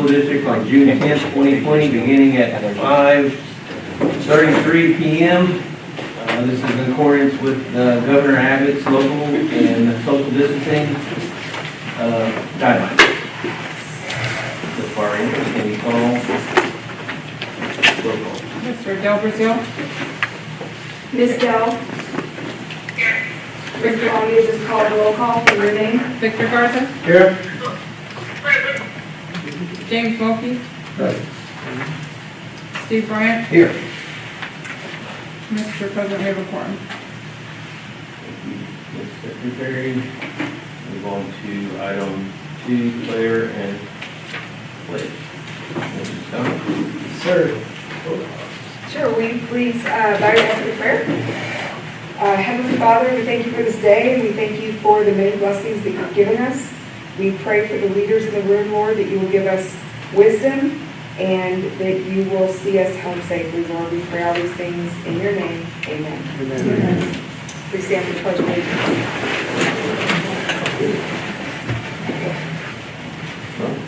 School District on June 10th, 2020, beginning at 5:33 p.m. This is in accordance with Governor Abbott's local and social distancing guidelines. Ms. Barring, can you call? Roll call. Mr. Del Brazil. Ms. Dell? Mr. Augie, just call the roll call for your name. Victor Garza. Here. James Wilkie. Steve Bryant. Here. Mr. President, we have a quorum. Ms. Secretary, move on to item 2, Claire and Blake. Mr. Stone. Sir. Sure, will you please bow your head for prayer? Heavenly Father, we thank you for this day, and we thank you for the many blessings that you've given us. We pray for the leaders in the room, Lord, that you will give us wisdom and that you will see us home safely, Lord. We pray all these things in your name. Amen. Amen. Please stand for the pledge of allegiance.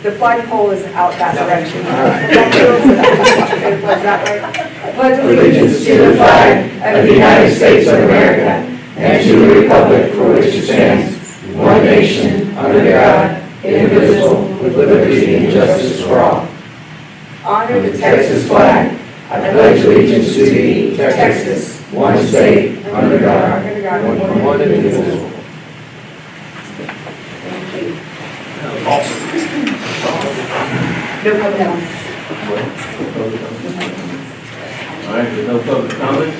The flagpole is out that direction. Pledge Allegiance to the flag of the United States of America and to the republic for which it stands, one nation, under God, indivisible, with liberty and justice for all. Honor the Texas flag. I pledge allegiance to thee, Texas, one state, under God, one indivisible. No comments. All right, with no public comments,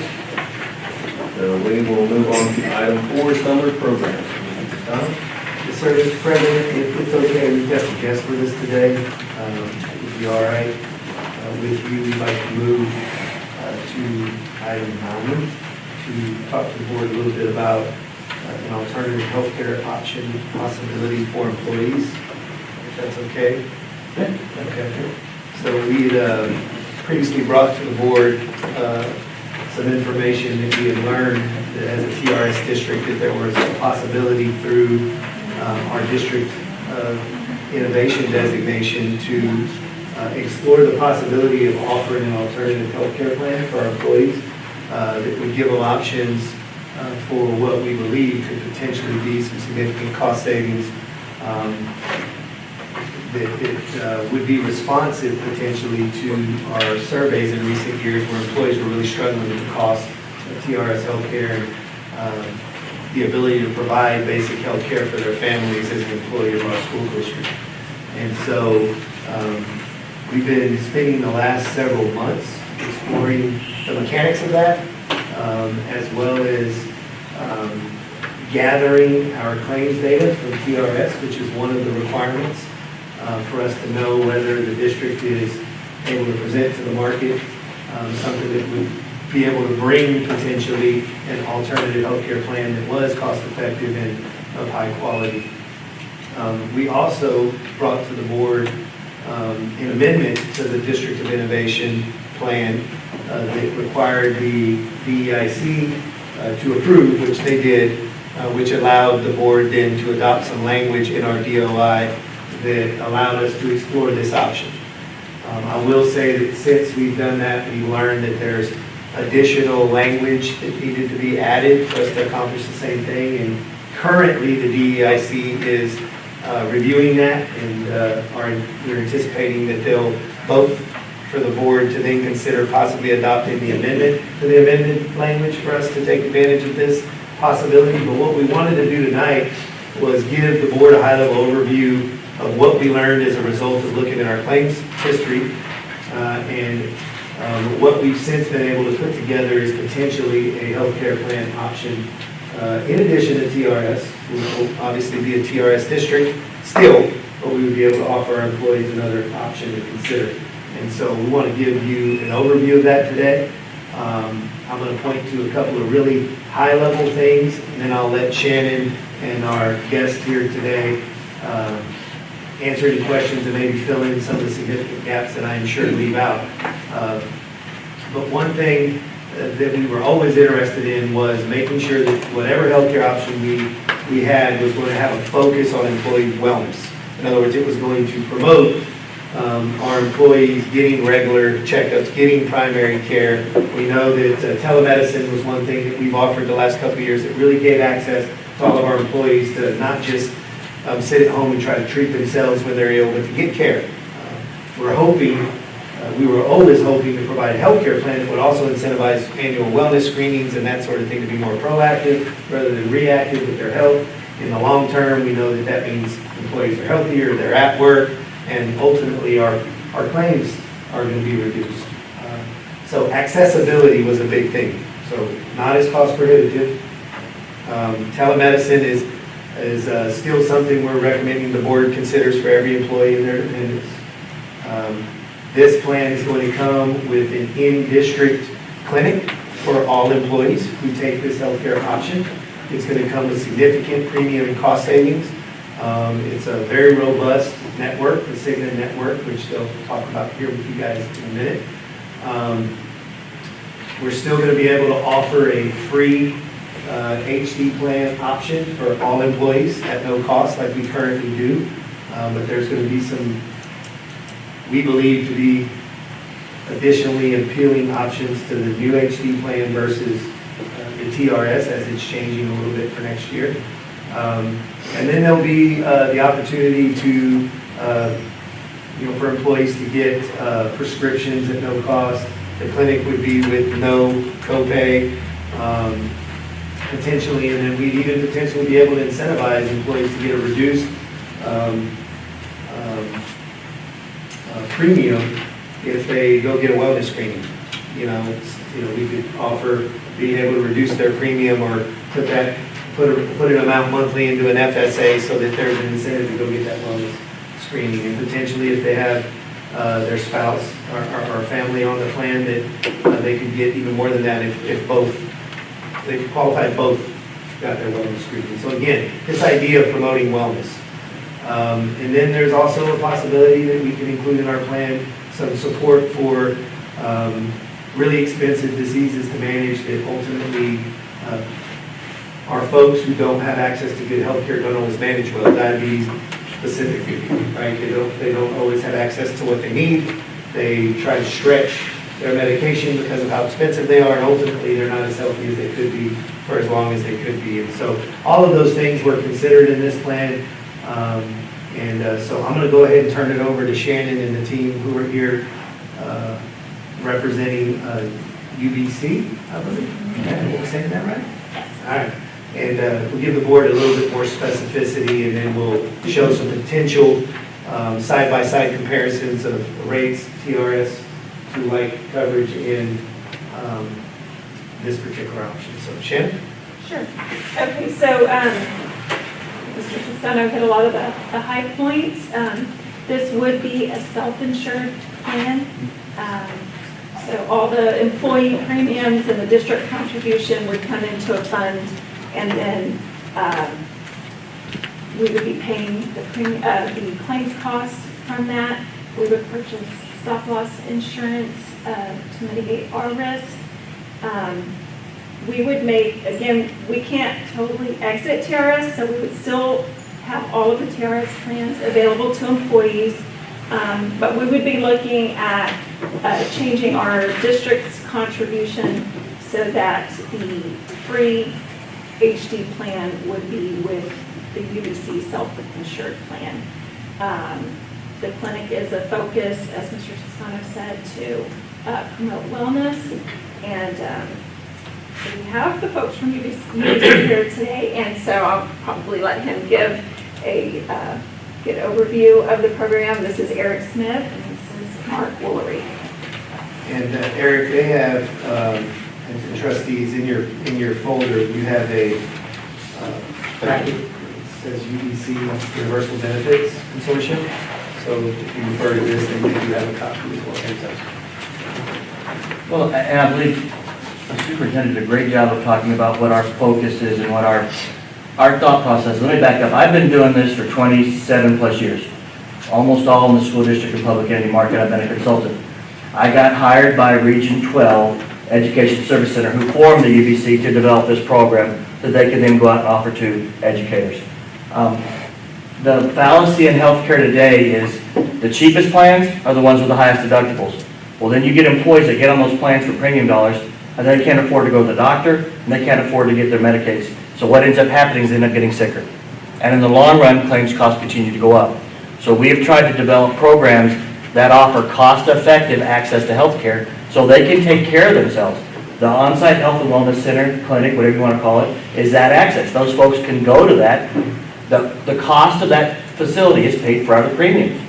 so we will move on to item 4, summer programs. Mr. Stone. Yes, sir, Mr. President, if it's okay, we've got some guests with us today. It would be all right with you. We'd like to move to item 9 to talk to the board a little bit about an alternative healthcare option possibility for employees, if that's okay. Okay. So we had previously brought to the board some information that we had learned that as a TRS district that there was a possibility through our district innovation designation to explore the possibility of offering an alternative health care plan for our employees that would give them options for what we believe could potentially be some significant cost savings that would be responsive potentially to our surveys in recent years where employees were really struggling with the cost of TRS healthcare and the ability to provide basic health care for their families as an employee of our school district. And so we've been spending the last several months exploring the mechanics of that, as well as gathering our claims data from TRS, which is one of the requirements for us to know whether the district is able to present to the market something that would be able to bring potentially an alternative healthcare plan that was cost effective and of high quality. We also brought to the board an amendment to the District of Innovation plan that required the DEIC to approve, which they did, which allowed the board then to adopt some language in our DOI that allowed us to explore this option. I will say that since we've done that, we've learned that there's additional language that needed to be added for us to accomplish the same thing. And currently, the DEIC is reviewing that, and we're anticipating that they'll vote for the board to then consider possibly adopting the amendment to the amended language for us to take advantage of this possibility. But what we wanted to do tonight was give the board a high-level overview of what we learned as a result of looking at our claims history, and what we've since been able to put together is potentially a healthcare plan option in addition to TRS. We will obviously be a TRS district still, but we would be able to offer our employees another option to consider. And so we want to give you an overview of that today. I'm going to point to a couple of really high-level things, and then I'll let Shannon and our guest here today answer any questions and maybe fill in some of the significant gaps that I am sure to leave out. But one thing that we were always interested in was making sure that whatever healthcare option we had was going to have a focus on employee wellness. In other words, it was going to promote our employees getting regular checkups, getting primary care. We know that telemedicine was one thing that we've offered the last couple of years that really gave access to all of our employees to not just sit at home and try to treat themselves when they're ill, but to get care. We were always hoping to provide a healthcare plan that would also incentivize annual wellness screenings and that sort of thing to be more proactive rather than reactive with their health. In the long term, we know that that means employees are healthier, they're at work, and ultimately our claims are going to be reduced. So accessibility was a big thing. So not as cost prohibitive. Telemedicine is still something we're recommending the board considers for every employee in their dependents. This plan is going to come with an in-district clinic for all employees who take this healthcare option. It's going to come with significant premium and cost savings. It's a very robust network, the Cigna network, which they'll talk about here with you guys in a minute. We're still going to be able to offer a free HD plan option for all employees at no cost like we currently do. But there's going to be some, we believe to be additionally appealing options to the new HD plan versus the TRS as it's changing a little bit for next year. And then there'll be the opportunity to, for employees to get prescriptions at no cost. The clinic would be with no copay, potentially, and then we'd even potentially be able to incentivize employees to get a reduced premium if they go get a wellness screening. We could offer being able to reduce their premium or put an amount monthly into an FSA so that there's an incentive to go get that wellness screening. And potentially if they have their spouse or family on the plan, that they could get even more than that if both, they qualified both got their wellness screening. So again, this idea of promoting wellness. And then there's also a possibility that we can include in our plan some support for really expensive diseases to manage that ultimately our folks who don't have access to good health care don't always manage well, diabetes specifically, right? They don't always have access to what they need. They try to stretch their medication because of how expensive they are, and ultimately they're not as healthy as they could be for as long as they could be. And so all of those things were considered in this plan. So I'm going to go ahead and turn it over to Shannon and the team who are here representing UBC, I believe. Am I saying that right? Yes. All right. And we'll give the board a little bit more specificity, and then we'll show some potential side-by-side comparisons of rates, TRS, to like coverage in this particular option. So Shannon? Sure. Okay, so Mr. Castano hit a lot of the high points. This would be a self-insured plan. So all the employee premiums and the district contribution would come into a fund, and then we would be paying the claims costs from that. We would purchase stop-loss insurance to mitigate our risk. We would make, again, we can't totally exit TRS, so we would still have all of the TRS plans available to employees, but we would be looking at changing our district's contribution so that the free HD plan would be with the UBC self-insured plan. The clinic is a focus, as Mr. Toscano said, to promote wellness, and we have the folks from UBC here today, and so I'll probably let him give a good overview of the program. This is Eric Smith, and this is Mark Woolery. And Eric, they have, and trustees, in your folder, you have a packet that says UBC Universal Benefits Consortium. So if you refer to this, then you do have a copy as well. Well, and I believe the superintendent did a great job of talking about what our focus is and what our thought process. Let me back up. I've been doing this for 27 plus years, almost all in the school district and public entity market. I've been a consultant. I got hired by Region 12 Education Service Center, who formed the UBC to develop this program that they can then go out and offer to educators. The fallacy in healthcare today is The cheapest plans are the ones with the highest deductibles. Well, then you get employees that get on those plans for premium dollars, and they can't afford to go to the doctor, and they can't afford to get their Medicaid. So what ends up happening is they end up getting sicker. And in the long run, claims costs continue to go up. So we have tried to develop programs that offer cost-effective access to health care so they can take care of themselves. The on-site health and wellness center, clinic, whatever you want to call it, is that access. Those folks can go to that. The cost of that facility is paid for out of premiums.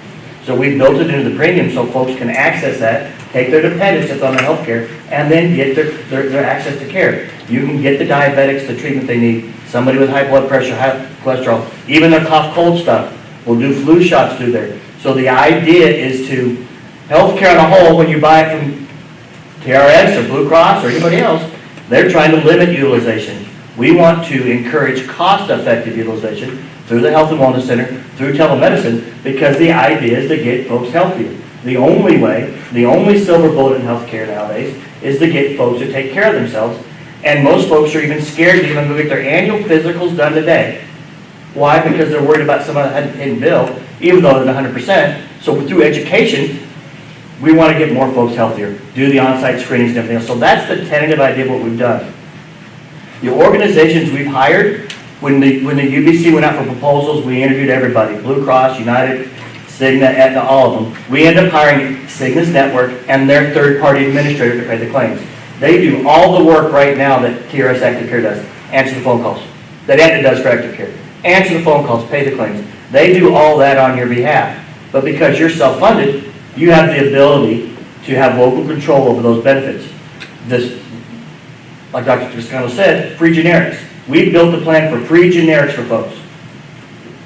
So we've built it into the premium so folks can access that, take their dependents that's on their health care, and then get their access to care. You can get the diabetics the treatment they need, somebody with high blood pressure, high cholesterol, even their cough, cold stuff. We'll do flu shots through there. So the idea is to, healthcare on a whole, when you buy it from TRS or Blue Cross or anybody else, they're trying to limit utilization. We want to encourage cost-effective utilization through the Health and Wellness Center, through telemedicine, because the idea is to get folks healthier. The only way, the only silver bullet in healthcare nowadays is to get folks to take care of themselves. And most folks are even scared to even go get their annual physicals done today. Why? Because they're worried about some hidden bill, even though they're 100%. So through education, we want to get more folks healthier, do the on-site screenings and everything else. So that's the tentative idea of what we've done. The organizations we've hired, when the UBC went out for proposals, we interviewed everybody, Blue Cross, United, Cigna, Aetna, all of them. We ended up hiring Cigna's network and their third-party administrator to pay the claims. They do all the work right now that TRS Active Care does. Answer the phone calls. That Aetna does for Active Care. Answer the phone calls, pay the claims. They do all that on your behalf. But because you're self-funded, you have the ability to have local control over those benefits. This, like Dr. Toscano said, free generics. We built a plan for free generics for folks.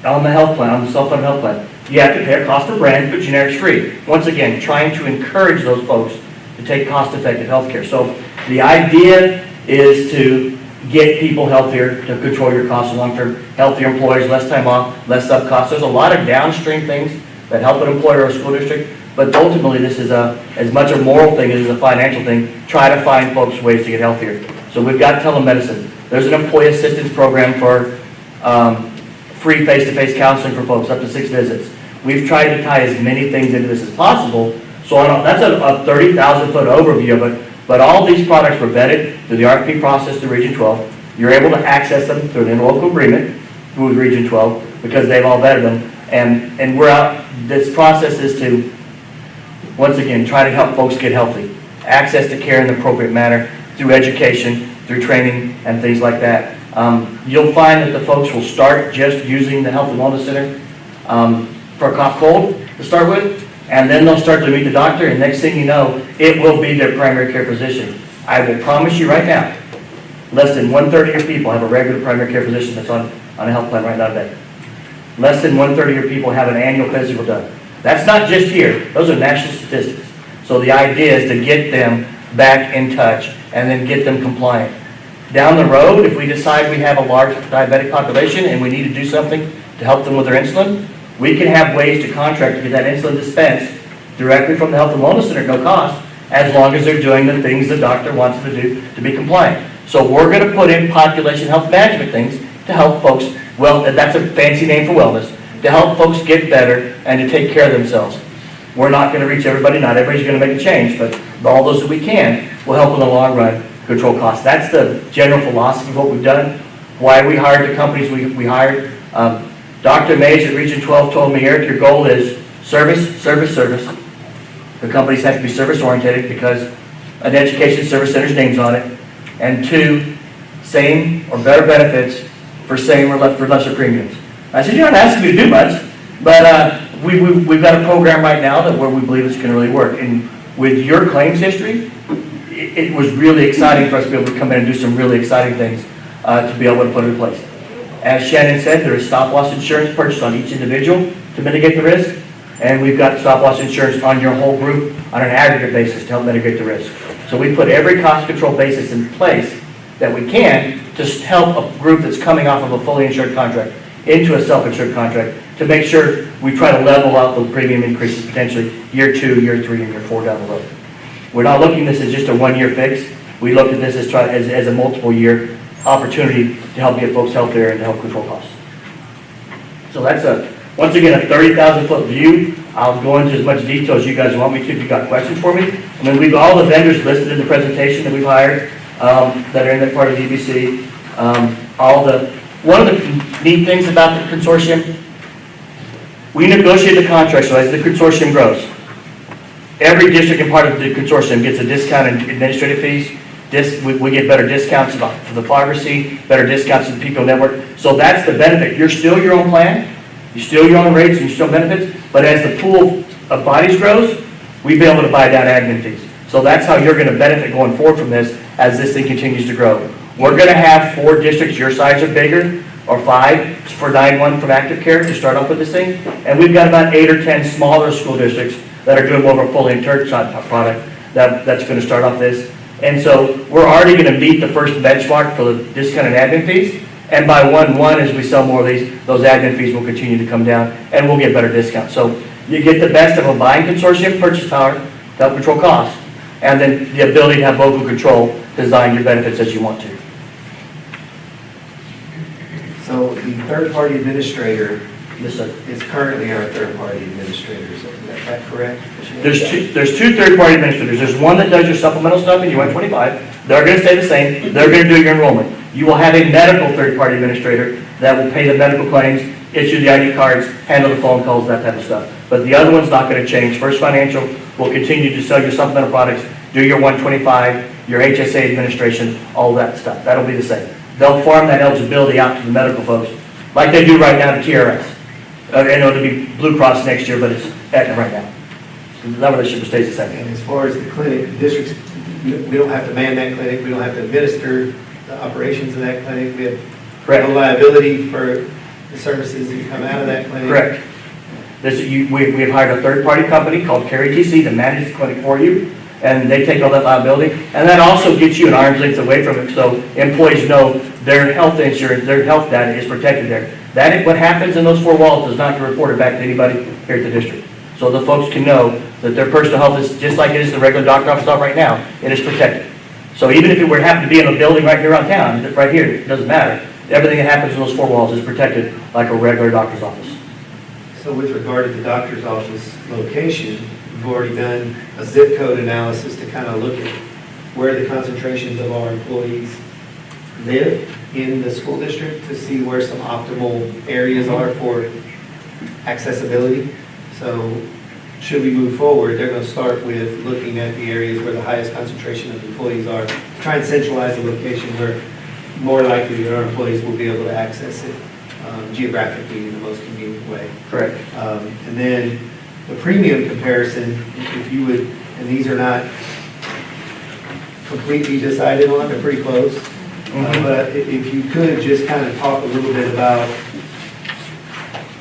On the health plan, on the self-funded health plan. You have to pay a cost per brand, but generics free. Once again, trying to encourage those folks to take cost-effective health care. So the idea is to get people healthier, to control your costs in long-term, healthier employers, less time off, less sub-costs. There's a lot of downstream things that help an employer or a school district, but ultimately this is as much a moral thing as a financial thing. Try to find folks ways to get healthier. So we've got telemedicine. There's an employee assistance program for free face-to-face counseling for folks, up to 6 visits. We've tried to tie as many things into this as possible. So that's a 30,000-foot overview of it. But all these products were vetted through the RFP process through Region 12. You're able to access them through an interlocal agreement through Region 12 because they've all vetted them. And we're out, this process is to, once again, try to help folks get healthy. Access to care in the appropriate manner through education, through training, and things like that. You'll find that the folks will start just using the Health and Wellness Center for a cough cold to start with. And then they'll start to meet the doctor, and next thing you know, it will be their primary care physician. I will promise you right now, less than 1/3 of your people have a regular primary care physician that's on a health plan right now today. Less than 1/3 of your people have an annual physical done. That's not just here. Those are national statistics. So the idea is to get them back in touch and then get them compliant. Down the road, if we decide we have a large diabetic population and we need to do something to help them with their insulin, we can have ways to contract to get that insulin dispensed directly from the Health and Wellness Center at no cost, as long as they're doing the things the doctor wants them to do to be compliant. So we're going to put in population health management things to help folks, well, that's a fancy name for wellness, to help folks get better and to take care of themselves. We're not going to reach everybody, not everybody's going to make a change, but all those that we can will help in the long run control costs. That's the general philosophy of what we've done, why we hired the companies we hired. Dr. Mays at Region 12 told me, Eric, your goal is service, service, service. The companies have to be service-oriented because an education service center's name's on it. And 2, same or better benefits for same or for lesser premiums. I said, you're not asking me to do much, but we've got a program right now that where we believe it's going to really work. And with your claims history, it was really exciting for us to be able to come in and do some really exciting things to be able to put in place. As Shannon said, there is stop-loss insurance purchased on each individual to mitigate the risk, and we've got stop-loss insurance on your whole group on an aggregate basis to help mitigate the risk. So we put every cost control basis in place that we can to help a group that's coming off of a fully insured contract into a self-insured contract to make sure we try to level out the premium increases potentially year 2, year 3, and year 4 down the road. We're not looking at this as just a one-year fix. We look at this as a multiple-year opportunity to help get folks healthier and to help control costs. So that's once again a 30,000-foot view I'll go into as much detail as you guys want me to if you got questions for me. I mean, we've all the vendors listed in the presentation that we've hired, that are in that part of the EBC. One of the neat things about the consortium, we negotiate the contract, so as the consortium grows, every district and part of the consortium gets a discount in administrative fees. We get better discounts for the pharmacy, better discounts to the PPO network. So that's the benefit. You're still your own plan, you're still your own rates, and you're still benefits, but as the pool of bodies grows, we've been able to buy down admin fees. So that's how you're gonna benefit going forward from this as this thing continues to grow. We're gonna have 4 districts your size or bigger, or 5 for 9-1 from Active Care to start off with this thing. And we've got about 8 or 10 smaller school districts that are doing more of a fully interned product that's gonna start off this. And so we're already gonna meet the first benchmark for the discounted admin fees. And by 1/1, as we sell more of these, those admin fees will continue to come down and we'll get better discounts. So you get the best of a buying consortium, purchase power, to help control costs, and then the ability to have local control, design your benefits as you want to. So the third-party administrator Yes, sir. is currently our third-party administrator, is that correct? There's two third-party administrators. There's one that does your supplemental stuff in your 125. They're going to stay the same. They're going to do your enrollment. You will have a medical third-party administrator that will pay the medical claims, issue the ID cards, handle the phone calls, that type of stuff. But the other one's not going to change. First Financial will continue to sell your supplemental products, do your 125, your HSA administration, all that stuff. That'll be the same. They'll farm that eligibility out to the medical folks, like they do right now to TRS. And it'll be Blue Cross next year, but it's Aetna right now. So that relationship stays the same. And as far as the clinic, districts, we don't have to man that clinic, we don't have to administer the operations of that clinic, we have Correct. no liability for the services that come out of that clinic. Correct. We've hired a third-party company called CareTC to manage the clinic for you, and they take all that liability. And that also gets you an arm's length away from it, so employees know their health insurance, their health data is protected there. What happens in those 4 walls does not get reported back to anybody here at the district. So the folks can know that their personal health is just like it is the regular doctor office right now, it is protected. So even if it were to happen to be in a building right here on town, right here, it doesn't matter. Everything that happens in those 4 walls is protected like a regular doctor's office. So with regard to the doctor's office location, we've already done a zip code analysis to kind of look at where the concentrations of our employees live in the school district to see where some optimal areas are for accessibility. So should we move forward, they're going to start with looking at the areas where the highest concentration of employees are, try and centralize the location where more likely that our employees will be able to access it geographically in the most convenient way. Correct. And then the premium comparison, if you would, and these are not completely decided on, they're pretty close. But if you could just kind of talk a little bit about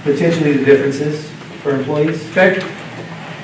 potentially the differences for employees. Okay.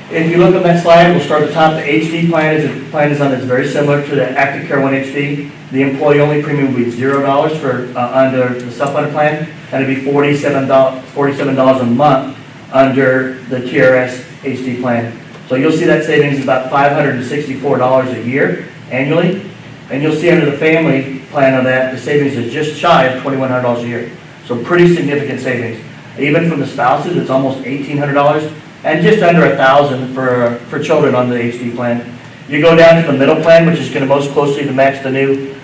If you look on that slide, we'll start at the top. The HD plan is very similar to the Active Care 1 HD. The employee-only premium will be $0 for under the supplemental plan, and it'd be $47 a month under the TRS HD plan. So you'll see that savings is about $564 a year annually, and you'll see under the family plan of that, the savings is just shy of $2,100 a year. So pretty significant savings. Even from the spouses, it's almost $1,800, and just under $1,000 for children on the HD plan. You go down to the middle plan, which is going to most closely to match the new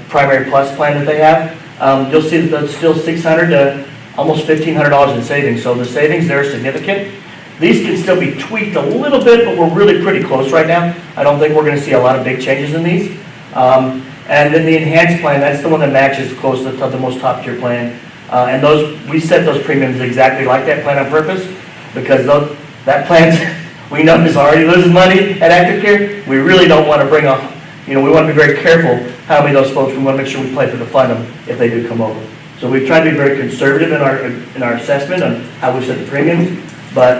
Primary Plus plan that they have. You'll see that that's still $600 to almost $1,500 in savings. So the savings there are significant. These can still be tweaked a little bit, but we're really pretty close right now. I don't think we're going to see a lot of big changes in these. And then the enhanced plan, that's the one that matches close to the most top tier plan. And we set those premiums exactly like that plan on purpose, because that plan, we know is already losing money at Active Care. We really don't want to bring up, we want to be very careful how many of those folks, we want to make sure we play for the fund them if they do come over. So we've tried to be very conservative in our assessment on how we set the premiums. But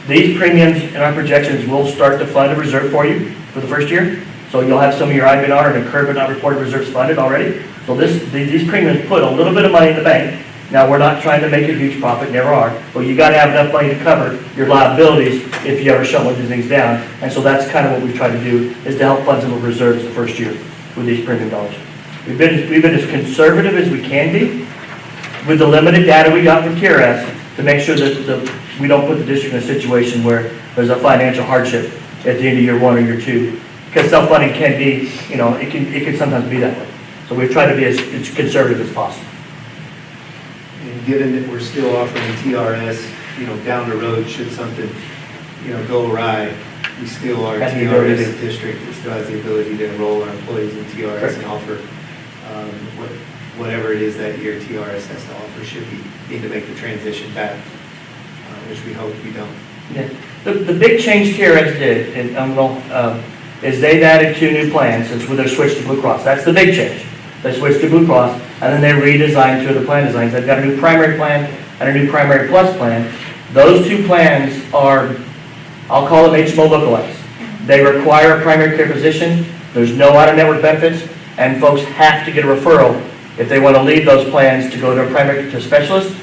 these premiums in our projections will start to fund a reserve for you for the first year. So you'll have some of your IBNR and incurred but not reported reserves funded already. So these premiums put a little bit of money in the bank. Now, we're not trying to make a huge profit, never are, but you got to have enough money to cover your liabilities if you ever shut one of these things down. And so that's kind of what we've tried to do, is to help fund some of the reserves the first year with these premium dollars. We've been as conservative as we can be with the limited data we got from TRS to make sure that we don't put the district in a situation where there's a financial hardship at the end of year 1 or year 2. Because self-funding can be, it can sometimes be that way. So we've tried to be as conservative as possible. And given that we're still offering TRS, down the road, should something, go awry, we still are a Has the ability TRS district that still has the ability to enroll our employees in TRS Correct. and offer whatever it is that year TRS has to offer, should we need to make the transition back, which we hope we don't. Yeah. The big change TRS did, is they've added 2 new plans since they're switched to Blue Cross. That's the big change. They switched to Blue Cross, and then they redesigned 2 of the plan designs. They've got a new primary plan and a new primary plus plan. Those 2 plans are, I'll call them HMO lookalikes. They require a primary care physician. There's no out-of-network benefits, and folks have to get a referral if they want to leave those plans to go to a specialist.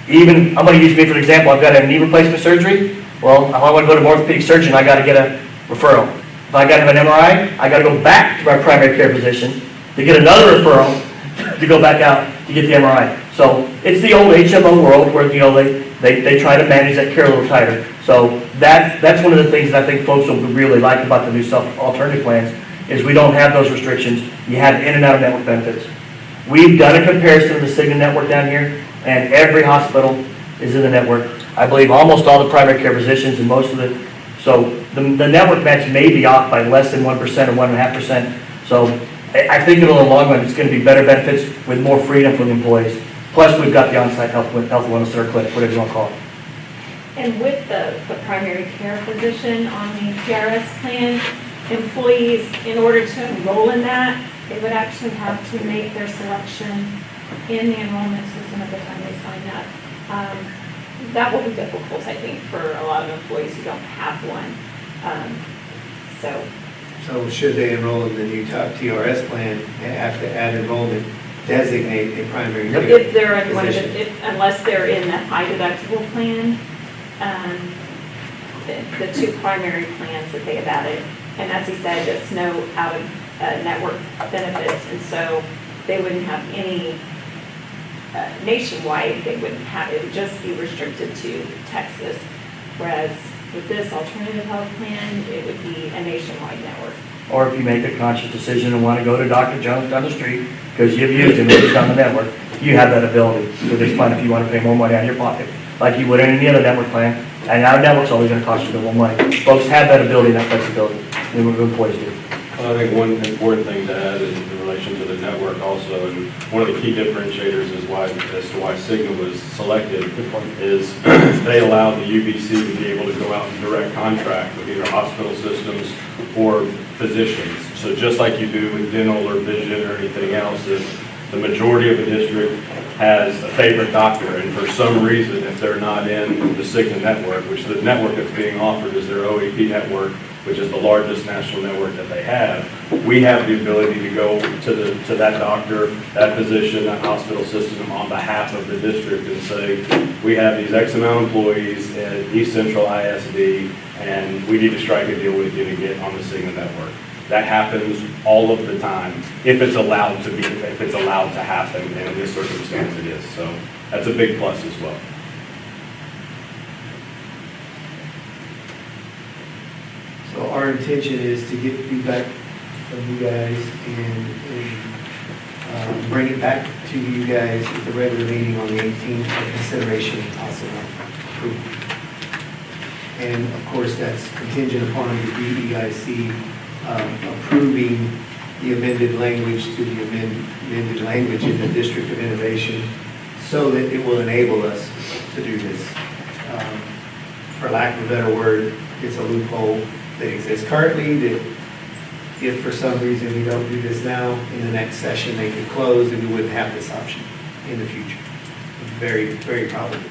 Even, I'm going to use me for an example. I've got a knee replacement surgery. Well, if I want to go to an orthopedic surgeon, I got to get a referral. If I got to have an MRI, I got to go back to my primary care physician to get another referral to go back out to get the MRI. So it's the old HMO world where, they try to manage that care a little tighter. So that's one of the things that I think folks will really like about the new alternative plans is we don't have those restrictions. You have in and out of network benefits. We've done a comparison of the Cigna network down here, and every hospital is in the network. I believe almost all the primary care physicians and most of the, so the network match may be off by less than 1% or 1.5%. So I think in the long run, it's going to be better benefits with more freedom for the employees. Plus, we've got the on-site health wellness center clinic, whatever you want to call it. And with the primary care physician on the TRS plan, employees, in order to enroll in that, they would actually have to make their selection in the enrollment system at the time they sign up. That will be difficult, I think, for a lot of employees who don't have one. So should they enroll in the new top TRS plan, they have to add enrollment, designate a primary care If they're in one of physician. unless they're in the high deductible plan, the 2 primary plans that they have added, and as he said, it's no out of network benefits, and so they wouldn't have any nationwide. They wouldn't have it; would just be restricted to Texas. Whereas with this alternative health plan, it would be a nationwide network. Or if you make a conscious decision and want to go to Dr. Jones down the street because you've used him and he's on the network, you have that ability with this plan if you want to pay more money out of your pocket, like you would in any other network plan. And our network's only going to cost you more money. Folks have that ability and that flexibility, and what employees do. Well, I think one important thing to add is in relation to the network also, and one of the key differentiators as to why Cigna was selected is they allow the UBC to be able to go out and direct contract with either hospital systems or physicians. So just like you do with dental or vision or anything else, if the majority of the district has a favorite doctor, and for some reason, if they're not in the Cigna network, which the network that's being offered is their OEP network, which is the largest national network that they have, we have the ability to go to that doctor, that physician, that hospital system on behalf of the district and say, we have these X amount of employees at East Central ISD, and we need to strike a deal with you to get on the Cigna network. That happens all of the time, if it's allowed to happen, and in this circumstance it is. So that's a big plus as well. So our intention is to get feedback from you guys and bring it back to you guys at the regular meeting on the 18th for consideration and possible approval. And of course, that's contingent upon the DEIC approving the amended language to the amended language in the District of Innovation so that it will enable us to do this. For lack of a better word, it's a loophole that exists currently that if for some reason we don't do this now, in the next session they could close and we wouldn't have this option in the future. Very, very probable.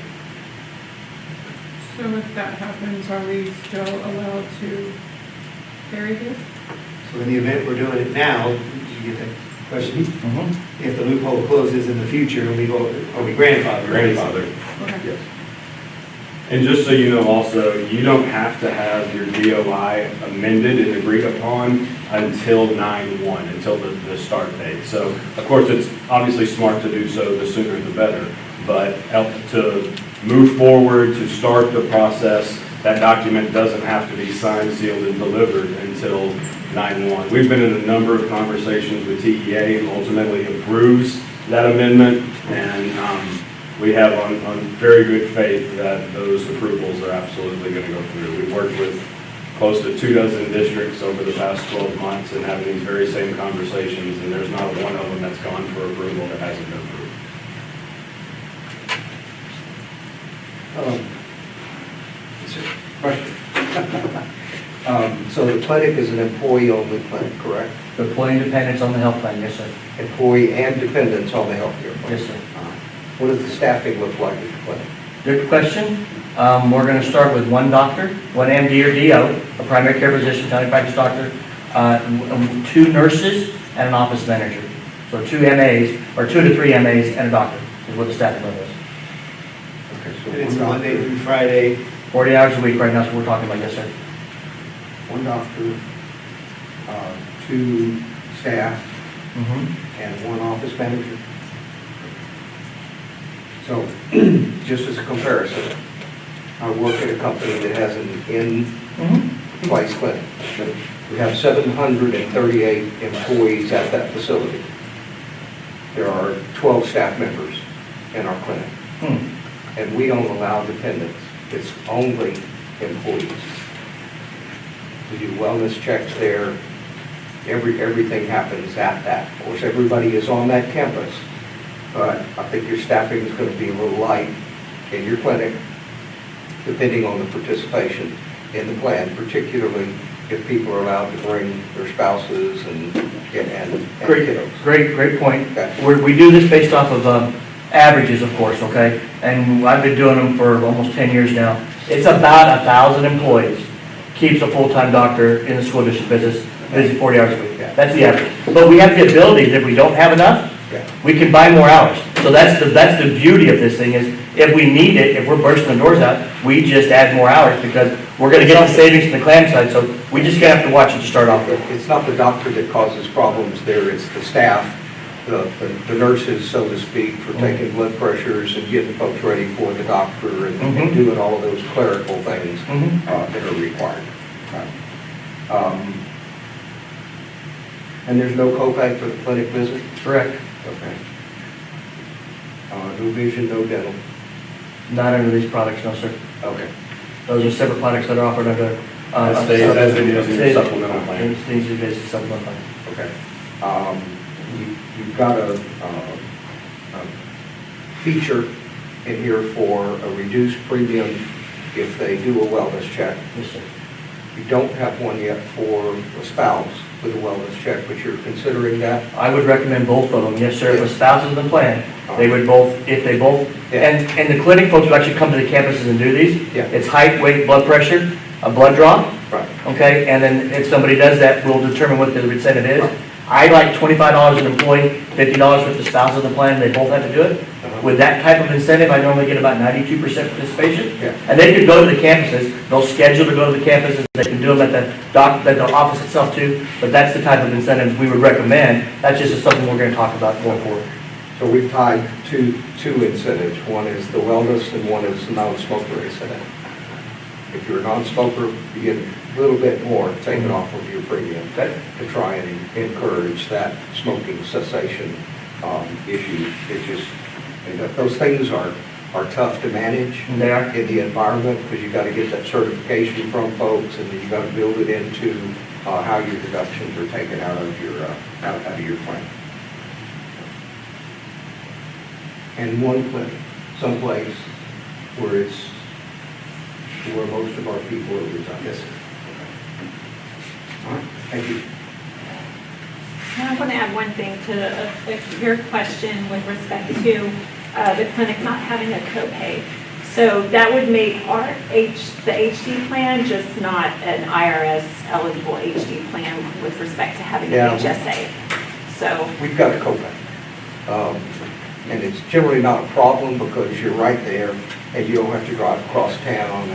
So if that happens, are we still allowed to carry this? So in the event we're doing it now, did you get that question? If the loophole closes in the future, are we grandfathered? Grandfather. Okay. Yes. And just so you know also, you don't have to have your DOI amended and agreed upon until 9/1, until the start date. So, of course, it's obviously smart to do so the sooner the better, but to move forward to start the process. That document doesn't have to be signed, sealed, and delivered until 9/1. We've been in a number of conversations with TEA, and ultimately approves that amendment, and we have on very good faith that those approvals are absolutely going to go through. We've worked with close to 24 districts over the past 12 months and having these very same conversations, and there's not one of them that's gone for approval that hasn't been approved. Question. So the clinic is an employee-only clinic, correct? Employee dependents on the health plan, yes, sir. Employee and dependents on the healthcare plan? Yes, sir. What does the staffing look like at the clinic? Good question. We're going to start with one doctor, one MD or DO, a primary care physician, family practice doctor, 2 nurses, and an office manager. So 2 MAs, or 2 to 3 MAs and a doctor is what the staffing level is. Okay, so And it's one Monday doctor, through Friday. 40 hours a week right now is what we're talking about, yes, sir. one doctor, 2 staff, Mhm. and 1 office manager. So, just as a comparison, I work at a company that has an in-place Mhm. clinic. We have 738 employees at that facility. There are 12 staff members in our clinic, Hmm. and we don't allow dependents. It's only employees. We do wellness checks there. Everything happens at that. Of course, everybody is on that campus, but I think your staffing is going to be a little light in your clinic, depending on the participation in the plan, particularly if people are allowed to bring their spouses and kiddos. Great point. Okay. We do this based off of averages, of course, okay? And I've been doing them for almost 10 years now. It's about 1,000 employees keeps a full-time doctor in the school district business, busy 40 hours a week. Yeah. That's the average. But we have the ability, if we don't have enough, Yeah. we can buy more hours. So that's the beauty of this thing is, if we need it, if we're bursting the doors out, we just add more hours because we're gonna get the savings from the clam side, so we just gonna have to watch it to start off with. It's not the doctor that causes problems there, it's the staff, the nurses, so to speak, for taking blood pressures and getting folks ready for the doctor and Mhm. doing all of those clerical things Mhm. that are required. And there's no copay for the clinic visit? Correct. Okay. No vision, no dental? Not under these products, no, sir. Okay. Those are separate products that are offered under. That stays as it is in your supplemental plan. It stays as it is in supplemental plan. Okay. You've got a feature in here for a reduced premium if they do a wellness check. Yes, sir. You don't have one yet for a spouse with a wellness check, but you're considering that? I would recommend both of them, yes, sir. If a Yes. spouse is in the plan, they would both, if they both, Yeah. and the clinic folks who actually come to the campuses and do these, Yeah. it's height, weight, blood pressure, a blood draw, Right. okay? And then if somebody does that, we'll determine what the incentive is. I like $25 an employee, $50 with the spouse of the plan, they both have to do it. With that type of incentive, I normally get about 92% participation. Yeah. And they could go to the campuses, they'll schedule to go to the campuses, they can do them at the office itself too, but that's the type of incentives we would recommend. That's just something we're gonna talk about going forward. So we've tied two incentives. One is the wellness and one is the non-smoker incentive. If you're a non-smoker, you get a little bit more taken off of your premium Okay? to try and encourage that smoking cessation issue. It's just, those things are tough to manage And they are. in the environment because you got to get that certification from folks and then you got to build it into how your deductions are taken out of your plan. And one clinic, someplace where most of our people are residing. Yes, sir. All right, thank you. And I want to add one thing to your question with respect to the clinic not having a copay. So that would make the HD plan just not an IRS eligible HD plan with respect to having Yeah. an HSA. So, We've got a copay. And it's generally not a problem because you're right there and you don't have to drive across town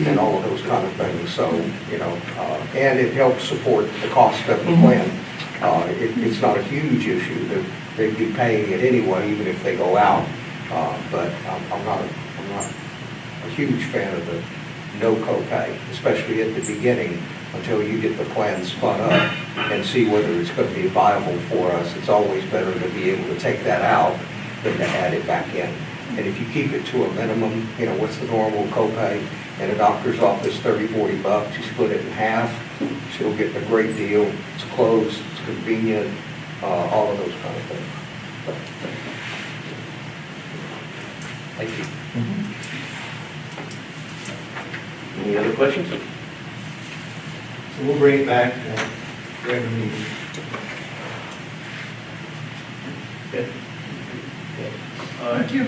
and all of those kind of things. So, and it helps support the cost of the plan. It's not a huge issue. They'd be paying it anyway, even if they go out. But I'm not a huge fan of the no copay, especially at the beginning, until you get the plan spun up and see whether it's going to be viable for us. It's always better to be able to take that out than to add it back in. And if you keep it to a minimum, you know, what's the normal copay? In a doctor's office, 30, 40 bucks, you split it in half, still getting a great deal. It's close, it's convenient, all of those kind of things. Thank you. Any other questions? So we'll bring it back regular meeting. All right. Thank you.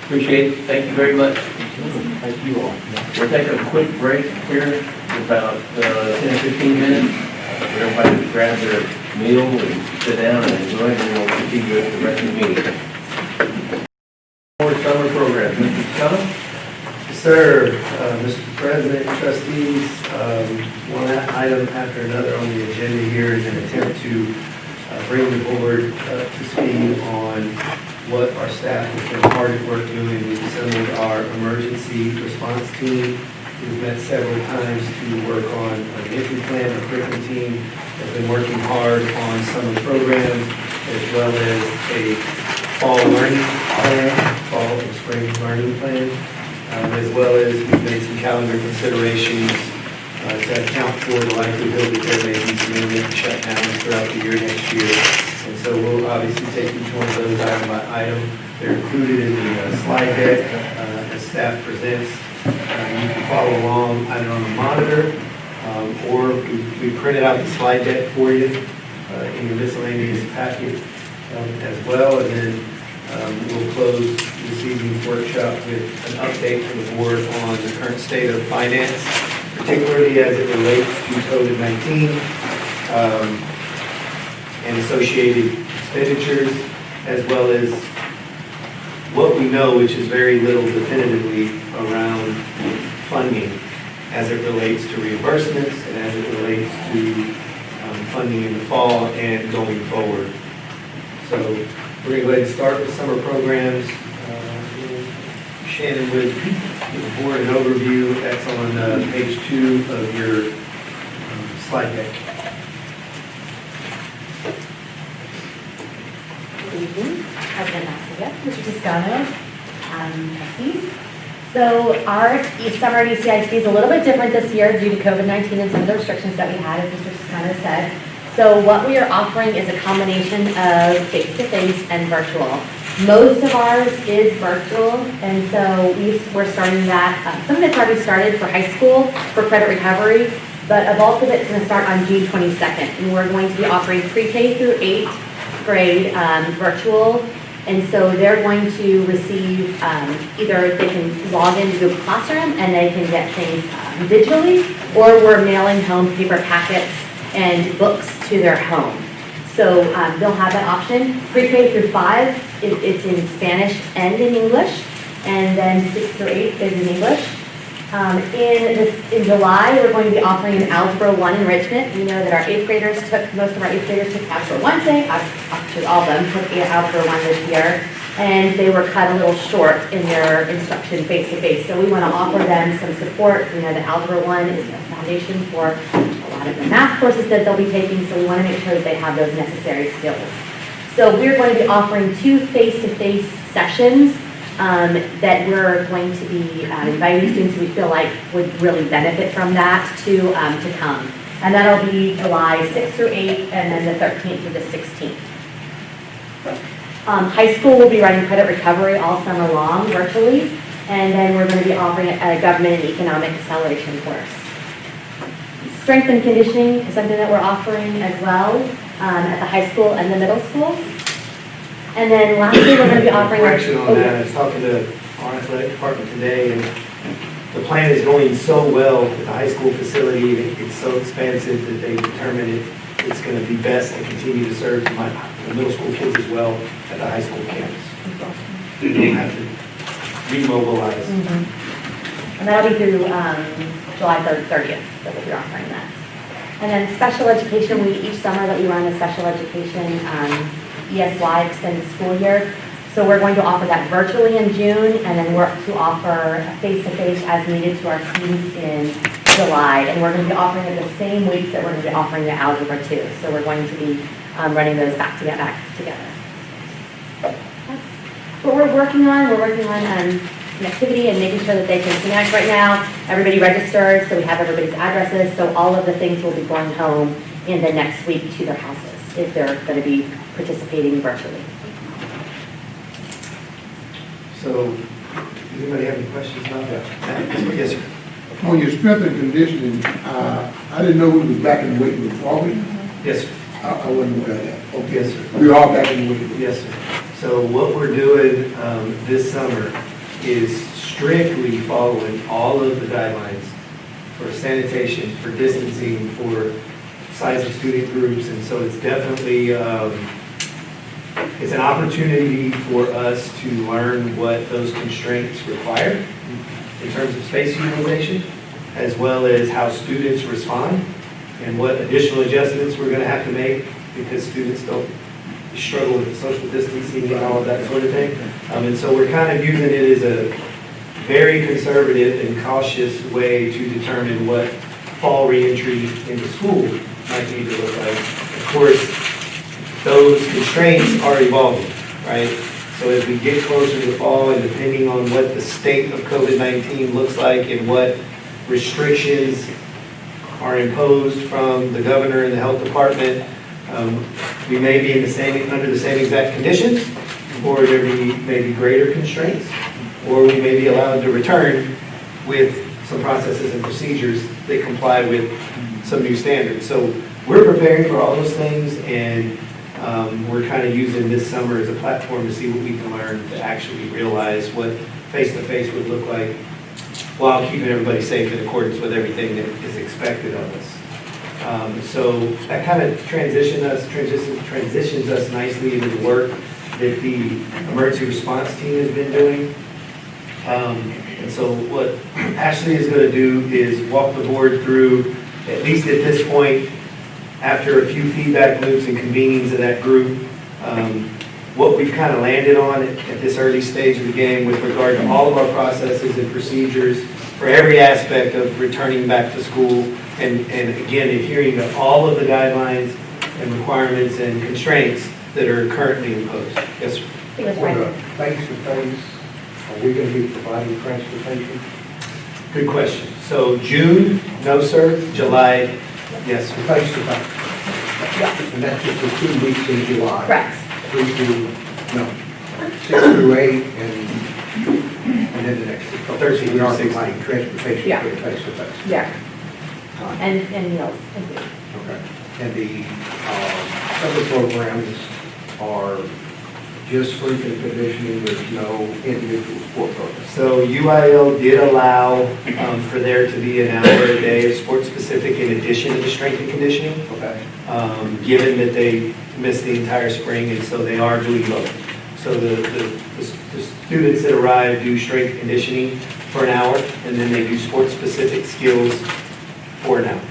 Appreciate it. Thank you very much. Thank you all. We'll take a quick break here, about 10, 15 minutes. For everybody to grab their meal and sit down and enjoy it, and we'll continue with the rest of the meeting. More summer program. Mr. Scott? Sir, Mr. President, trustees, one item after another on the agenda here is an attempt to bring the board up to speed on what our staff has been hard at work doing. We've assembled our emergency response team. We've met several times to work on a reentry plan. Our curriculum team has been working hard on summer programs as well as a fall learning plan, fall and spring learning plan. As well as we've made some calendar considerations to account for the likelihood that there may be some intermittent shutdowns throughout the year next year. And so we'll obviously take each one of those item by item. They're included in the slide deck as staff presents. You can follow along either on the monitor or we printed out the slide deck for you in your miscellaneous packet as well. And then we'll close this evening's workshop with an update from the board on the current state of finance, particularly as it relates to COVID-19 and associated expenditures, as well as what we know, which is very little definitively around funding as it relates to reimbursements and as it relates to funding in the fall and going forward. So we're going to go ahead and start with summer programs. Shannon would give the board an overview. That's on page 2 of your slide deck. Good evening, President Massiva, Mr. Toscano, trustees. So our summer at ECISD is a little bit different this year due to COVID-19 and some of the restrictions that we had, as Mr. Toscano said. So what we are offering is a combination of face-to-face and virtual. Most of ours is virtual, and so we're starting that. Some of it's already started for high school for credit recovery, but a bulk of it's going to start on June 22nd. And we're going to be offering pre-K through 8th grade virtual. And so they're going to receive, either they can log into Google Classroom and they can get things digitally, or we're mailing home paper packets and books to their home. So they'll have that option. Pre-K through 5, it's in Spanish and in English, and then 6 through 8 is in English. In July, we're going to be offering an Algebra 1 enrichment. We know that most of our 8th graders took Algebra 1 today. Actually, all of them took Algebra 1 this year, and they were cut a little short in their instruction face-to-face. So we want to offer them some support. We know that Algebra 1 is the foundation for a lot of the math courses that they'll be taking, so we want to make sure that they have those necessary skills. So we're going to be offering 2 face-to-face sessions that we're going to be inviting students who we feel like would really benefit from that to come. And that'll be July 6th through 8th, and then the 13th through the 16th. High school will be running credit recovery all summer long virtually, and then we're going to be offering a government and economic acceleration course. Strength and conditioning is something that we're offering as well at the high school and the middle school. And then lastly, we're going to be offering correction on that. I was talking to our athletic department today, and the plan is going so well at the high school facility. It's so expansive that they determined it's going to be best to continue to serve the middle school kids as well at the high school campus. You don't have to remobilize. Mm-hmm. And that'll be through July 30th that we'll be offering that. And then special education, each summer that we run a special education ESY extended school year. So we're going to offer that virtually in June and then work to offer face-to-face as needed to our students in July. And we're going to be offering it the same weeks that we're going to be offering the Algebra 2. So we're going to be running those back together. That's what we're working on. We're working on connectivity and making sure that they can connect right now. Everybody registered, so we have everybody's addresses. So all of the things will be going home in the next week to their houses if they're going to be participating virtually. So, does anybody have any questions about that? Yes, sir. On your strength and conditioning, I didn't know we was back in the weight room, are we? Yes, sir. I wasn't aware of that. Okay, Yes, sir. we are back in the weight room. Yes, sir. So what we're doing this summer is strictly following all of the guidelines for sanitation, for distancing, for size of student groups, and so it's definitely, it's an opportunity for us to learn what those constraints require in terms of space utilization, as well as how students respond and what additional adjustments we're going to have to make because students don't struggle with social distancing and all of that sort of thing. And so we're kind of using it as a very conservative and cautious way to determine what fall reentry into school might need to look like. Of course, those constraints are evolving, right? So as we get closer to fall and depending on what the state of COVID-19 looks like and what restrictions are imposed from the governor and the health department, we may be in under the same exact conditions, or there may be greater constraints, or we may be allowed to return with some processes and procedures that comply with some new standards. So we're preparing for all those things, and we're kind of using this summer as a platform to see what we can learn to actually realize what face-to-face would look like while keeping everybody safe in accordance with everything that is expected of us. So that kind of transitions us nicely into the work that the emergency response team has been doing. And so what Ashley is going to do is walk the board through, at least at this point, after a few feedback loops and convenings of that group, what we've kind of landed on at this early stage of the game with regard to all of our processes and procedures for every aspect of returning back to school, and again, adhering to all of the guidelines and requirements and constraints that are currently imposed. Yes, sir. It was For right. the face-to-face, are we going to be providing transportation? Good question. So June, no, sir. July, yes, sir. Face-to-face. Yes, And that's just for 2 weeks in July. correct. 6 through 8, and then the next. 13 We are through 16. providing transportation Yeah. for the face-to-face. Yeah, Time. and meals. and food. Okay. And the other programs are just strength and conditioning, there's no individual sport program. So UIL did allow for there to be an hour a day of sports-specific in addition to the strength and conditioning, Okay. given that they missed the entire spring, and so they are doing both. So the students that arrive do strength conditioning for an hour, and then they do sports-specific skills for an hour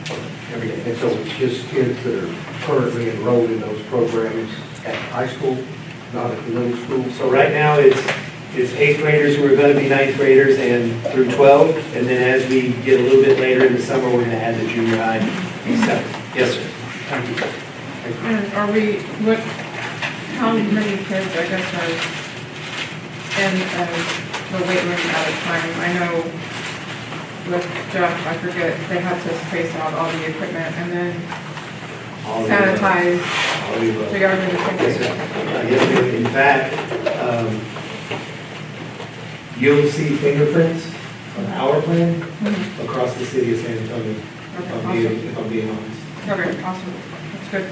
every day. And so it's just kids that are currently enrolled in those programs at high school, not at the middle school? So right now, it's 8th graders who are going to be 9th graders and through 12, and then as we get a little bit later in the summer, we're going to add the junior high separate. Yes, sir. Thank you. And how many kids, I guess, are in the weight room at a time? I know with Jeff, I forget, they had to space out all the equipment and then All the- sanitize. all the above. So y'all are going to Yes, take sir. Yes, ma'am. In fact, you'll see fingerprints on our plan across the city of San Antonio, if I'm being honest. Okay, awesome. That's good.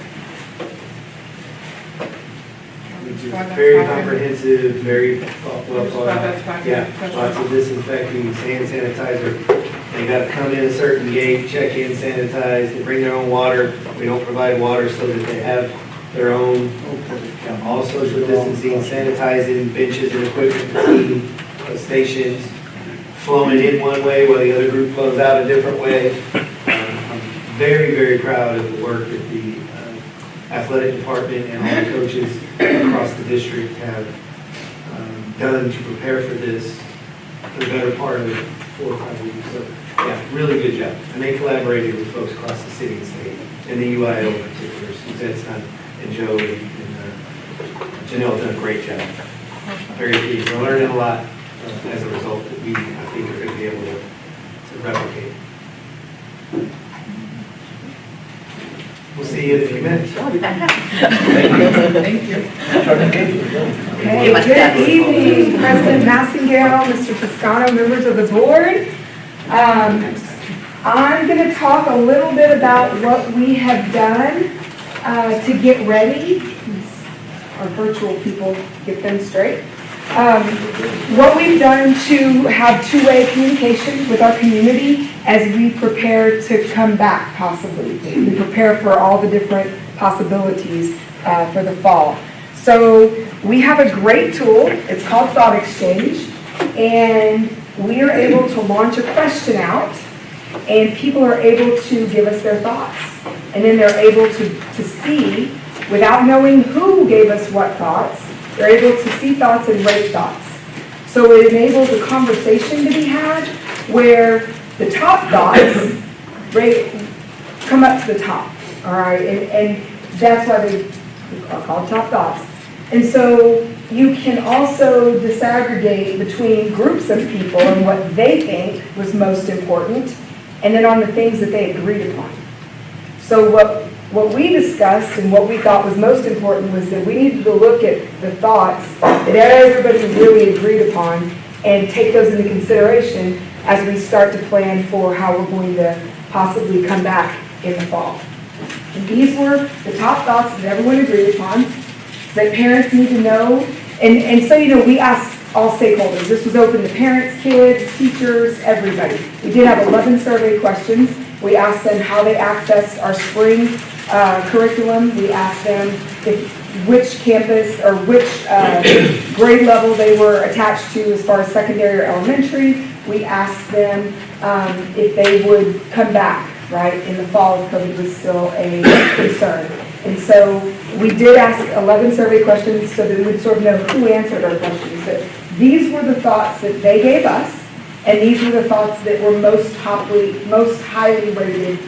Which is Glad that's very happening. comprehensive, very well Just thought glad out. that's back in Yeah, session. lots of disinfecting, hand sanitizer. They got to come in a certain gate, check in, sanitize, they bring their own water. We don't provide water so that they have their own. All social distancing, sanitizing benches and equipment, cleaning stations, flowing in one way while the other group flows out a different way. I'm very, very proud of the work that the athletic department and all the coaches across the district have done to prepare for this for the better part of 4 or 5 weeks. So, yeah, really good job. And they collaborated with folks across the city and state, and the UIO in particular. Suzette's son and Joe and Janelle done a great job. Very pleased. We're learning a lot as a result that we, I think, are going to be able to replicate. We'll see you in a few minutes. Thank you. Okay, good evening, President Massengale, Mr. Toscano, members of the board. I'm going to talk a little bit about what we have done to get ready. Our virtual people, get them straight. What we've done to have two-way communication with our community as we prepare to come back, possibly. We prepare for all the different possibilities for the fall. So we have a great tool. It's called Thought Exchange. And we are able to launch a question out, and people are able to give us their thoughts. And then they're able to see, without knowing who gave us what thoughts, they're able to see thoughts and rate thoughts. So it enables a conversation to be had where the top thoughts come up to the top, all right? And that's why they are called top thoughts. And so you can also disaggregate between groups of people and what they think was most important, and then on the things that they agreed upon. So what we discussed and what we thought was most important was that we needed to look at the thoughts that everybody really agreed upon and take those into consideration as we start to plan for how we're going to possibly come back in the fall. And these were the top thoughts that everyone agreed upon, that parents need to know. And so, we asked all stakeholders. This was open to parents, kids, teachers, everybody. We did have 11 survey questions. We asked them how they accessed our spring curriculum. We asked them which campus or which grade level they were attached to as far as secondary or elementary. We asked them if they would come back, right, in the fall if COVID was still a concern. And so we did ask 11 survey questions so that we would sort of know who answered our questions. But these were the thoughts that they gave us, and these were the thoughts that were most highly rated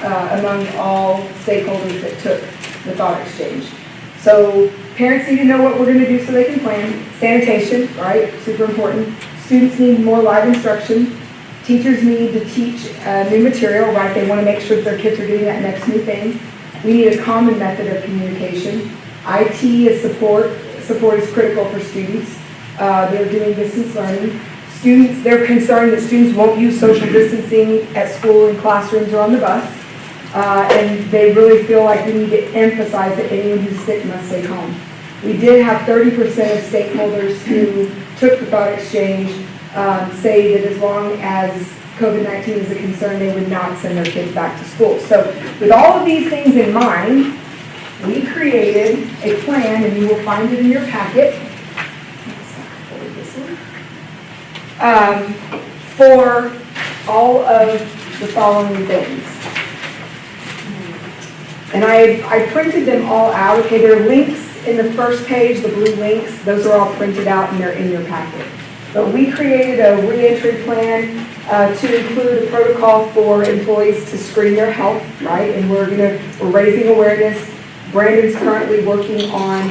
among all stakeholders that took the thought exchange. So parents need to know what we're going to do so they can plan. Sanitation, right, super important. Students need more live instruction. Teachers need to teach new material, right? They want to make sure that their kids are getting that next new thing. We need a common method of communication. IT is support. Support is critical for students. They're doing distance learning. Students, they're concerned that students won't use social distancing at school, in classrooms, or on the bus. And they really feel like we need to emphasize that anyone who's sick must stay home. We did have 30% of stakeholders who took the thought exchange say that as long as COVID-19 is a concern, they would not send their kids back to school. So with all of these things in mind, we created a plan, and you will find it in your packet, for all of the following things. And I printed them all out. Okay, there are links in the first page, the blue links. Those are all printed out and they're in your packet. But we created a reentry plan to include a protocol for employees to screen their health, right? And we're raising awareness. Brandon's currently working on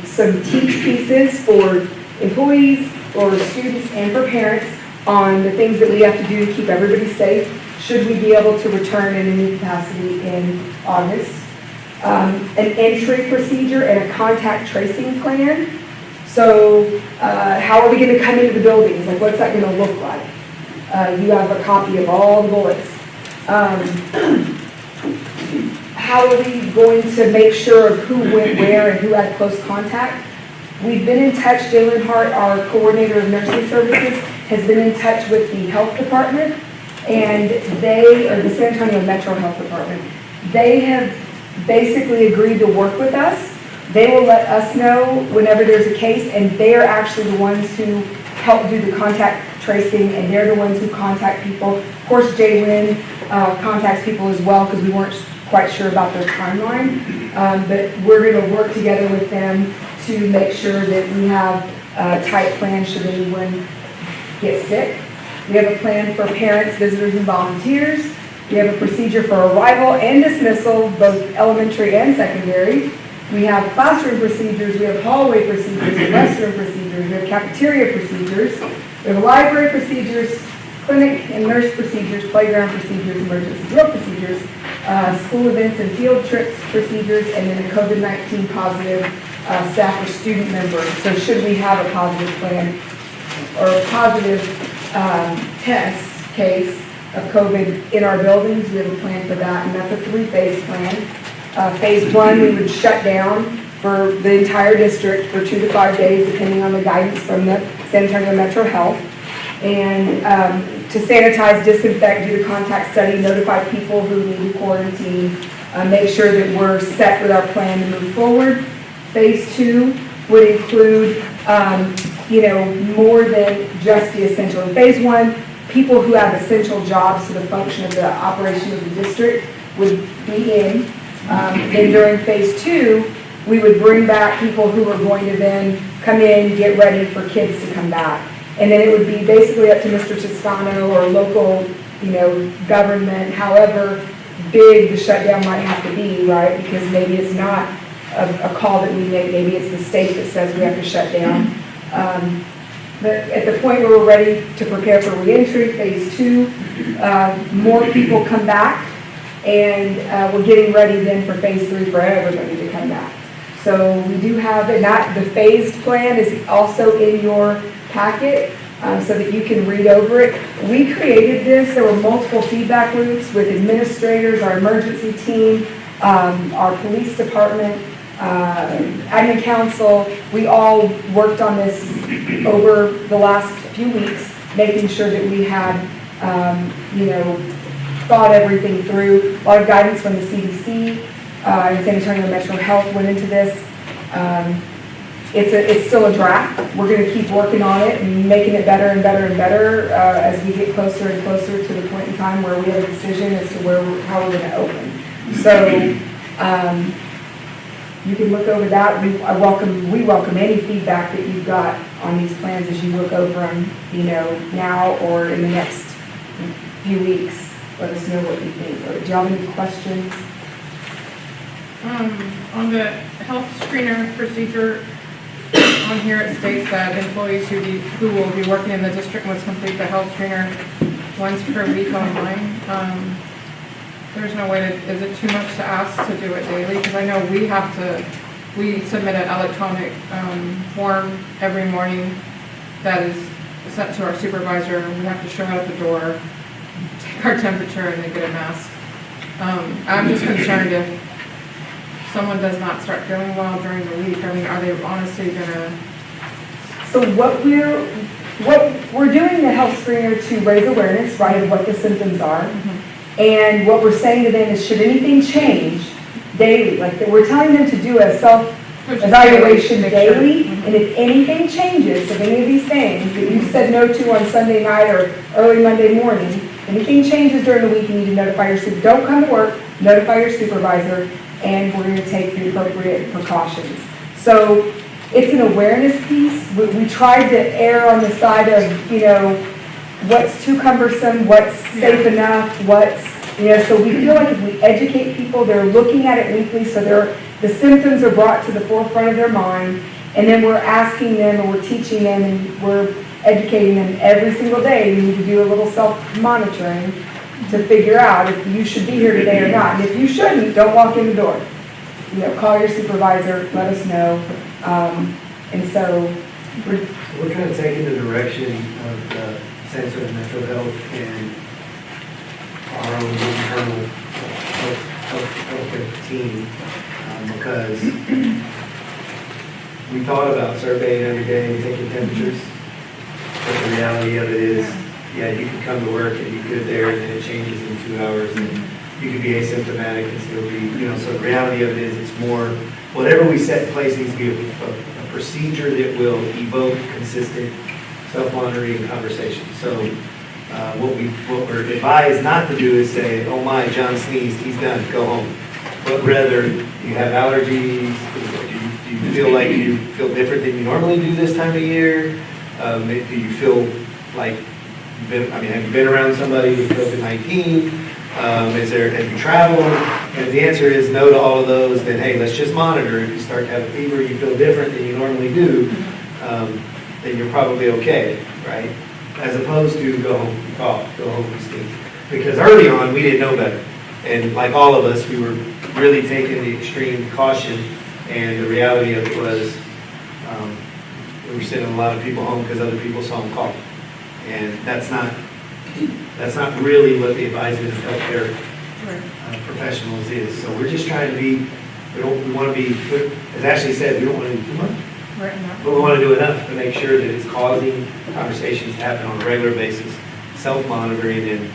some teach pieces for employees, for students, and for parents on the things that we have to do to keep everybody safe should we be able to return in any capacity in August. An entry procedure and a contact tracing plan. So how are we going to come into the buildings? Like, what's that going to look like? You have a copy of all the bullets. How are we going to make sure of who went where and who had close contact? We've been in touch. Jalen Hart, our coordinator of nursing services, has been in touch with the health department, and the San Antonio Metro Health Department. They have basically agreed to work with us. They will let us know whenever there's a case, and they're actually the ones who help do the contact tracing, and they're the ones who contact people. Of course, Jalen contacts people as well because we weren't quite sure about their timeline, but we're going to work together with them to make sure that we have a tight plan should anyone get sick. We have a plan for parents, visitors, and volunteers. We have a procedure for arrival and dismissal, both elementary and secondary. We have classroom procedures, we have hallway procedures, restroom procedures, we have cafeteria procedures, we have library procedures, clinic and nurse procedures, playground procedures, emergency drill procedures, school events and field trips procedures, and then a COVID-19 positive staff or student member. So should we have a positive plan or a positive test case of COVID in our buildings, we have a plan for that, and that's a 3-phase plan. Phase 1, we would shut down for the entire district for 2 to 5 days, depending on the guidance from the San Antonio Metro Health. And to sanitize, disinfect, do the contact study, notify people who need to quarantine, make sure that we're set with our plan to move forward. Phase 2 would include, more than just the essential. In Phase 1, people who have essential jobs to the function of the operation of the district would be in. Then during Phase 2, we would bring back people who are going to then come in, get ready for kids to come back. And then it would be basically up to Mr. Toscano or local, government, however big the shutdown might have to be, right? Because maybe it's not a call that we make, maybe it's the state that says we have to shut down. But at the point where we're ready to prepare for reentry, Phase 2, more people come back, and we're getting ready then for Phase 3 for everybody to come back. So we do have, and that the phased plan is also in your packet, so that you can read over it. We created this, there were multiple feedback loops with administrators, our emergency team, our police department, admin council. We all worked on this over the last few weeks, making sure that we had, thought everything through. A lot of guidance from the CDC and San Antonio Metro Health went into this. It's still a draft. We're going to keep working on it and making it better and better and better as we get closer and closer to the point in time where we have a decision as to how we're going to open. So you can look over that. We welcome any feedback that you've got on these plans as you look over them, now or in the next few weeks. Let us know what you think. Or do you have any questions? On the health screener procedure, on here it states that employees who will be working in the district must complete the health screener once per week online. There's no way is it too much to ask to do it daily? Because I know we submit an electronic form every morning that is sent to our supervisor, and we have to show it at the door, take our temperature, and then get a mask. I'm just concerned if someone does not start feeling well during the week. I mean, are they honestly gonna? So what we're doing the health screener to raise awareness, right, of what the symptoms are. Mm-hmm. And what we're saying to them is, should anything change daily, like we're telling them to do a self-evaluation daily, mm-hmm. And if anything changes of any of these things that you said no to on Sunday night or early Monday morning, anything changes during the week, you need to notify your supervisor. Don't come to work, notify your supervisor, and we're going to take the appropriate precautions. So it's an awareness piece. We tried to err on the side of, what's too cumbersome, what's safe enough, so we feel like if we educate people, they're looking at it weekly, so the symptoms are brought to the forefront of their mind, and then we're asking them and we're teaching them and we're educating them every single day. We need to do a little self-monitoring to figure out if you should be here today or not. And if you shouldn't, don't walk in the door. Call your supervisor, let us know. And so we're trying to take in the direction of the San Antonio Metro Health and our own internal health team, because we thought about surveying every day and taking temperatures, but the reality of it is, you can come to work and be good there, and then it changes in 2 hours, and you could be asymptomatic and still be, so the reality of it is, it's more, whatever we set in place needs to be a procedure that will evoke consistent self-monitoring conversation. So what we're advised not to do is say, oh my, John sneezed, he's done, go home. But rather, you have allergies, do Do you feel like you feel different than you normally do this time of year? Do you feel like, have you been around somebody with COVID-19? Have you traveled? And if the answer is no to all of those, then hey, let's just monitor. If you start to have a fever, you feel different than you normally do, then you're probably okay, right? As opposed to go home, you cough, go home, you sneeze. Because early on, we didn't know better. And like all of us, we were really taking the extreme caution, and the reality of it was we were sending a lot of people home because other people saw them cough. And that's not really what the advisement of healthcare professionals is. So we're just trying to be, we want to be, as Ashley said, we don't want to do too much. But we want to do enough to make sure that it's causing conversations to happen on a regular basis, self-monitoring and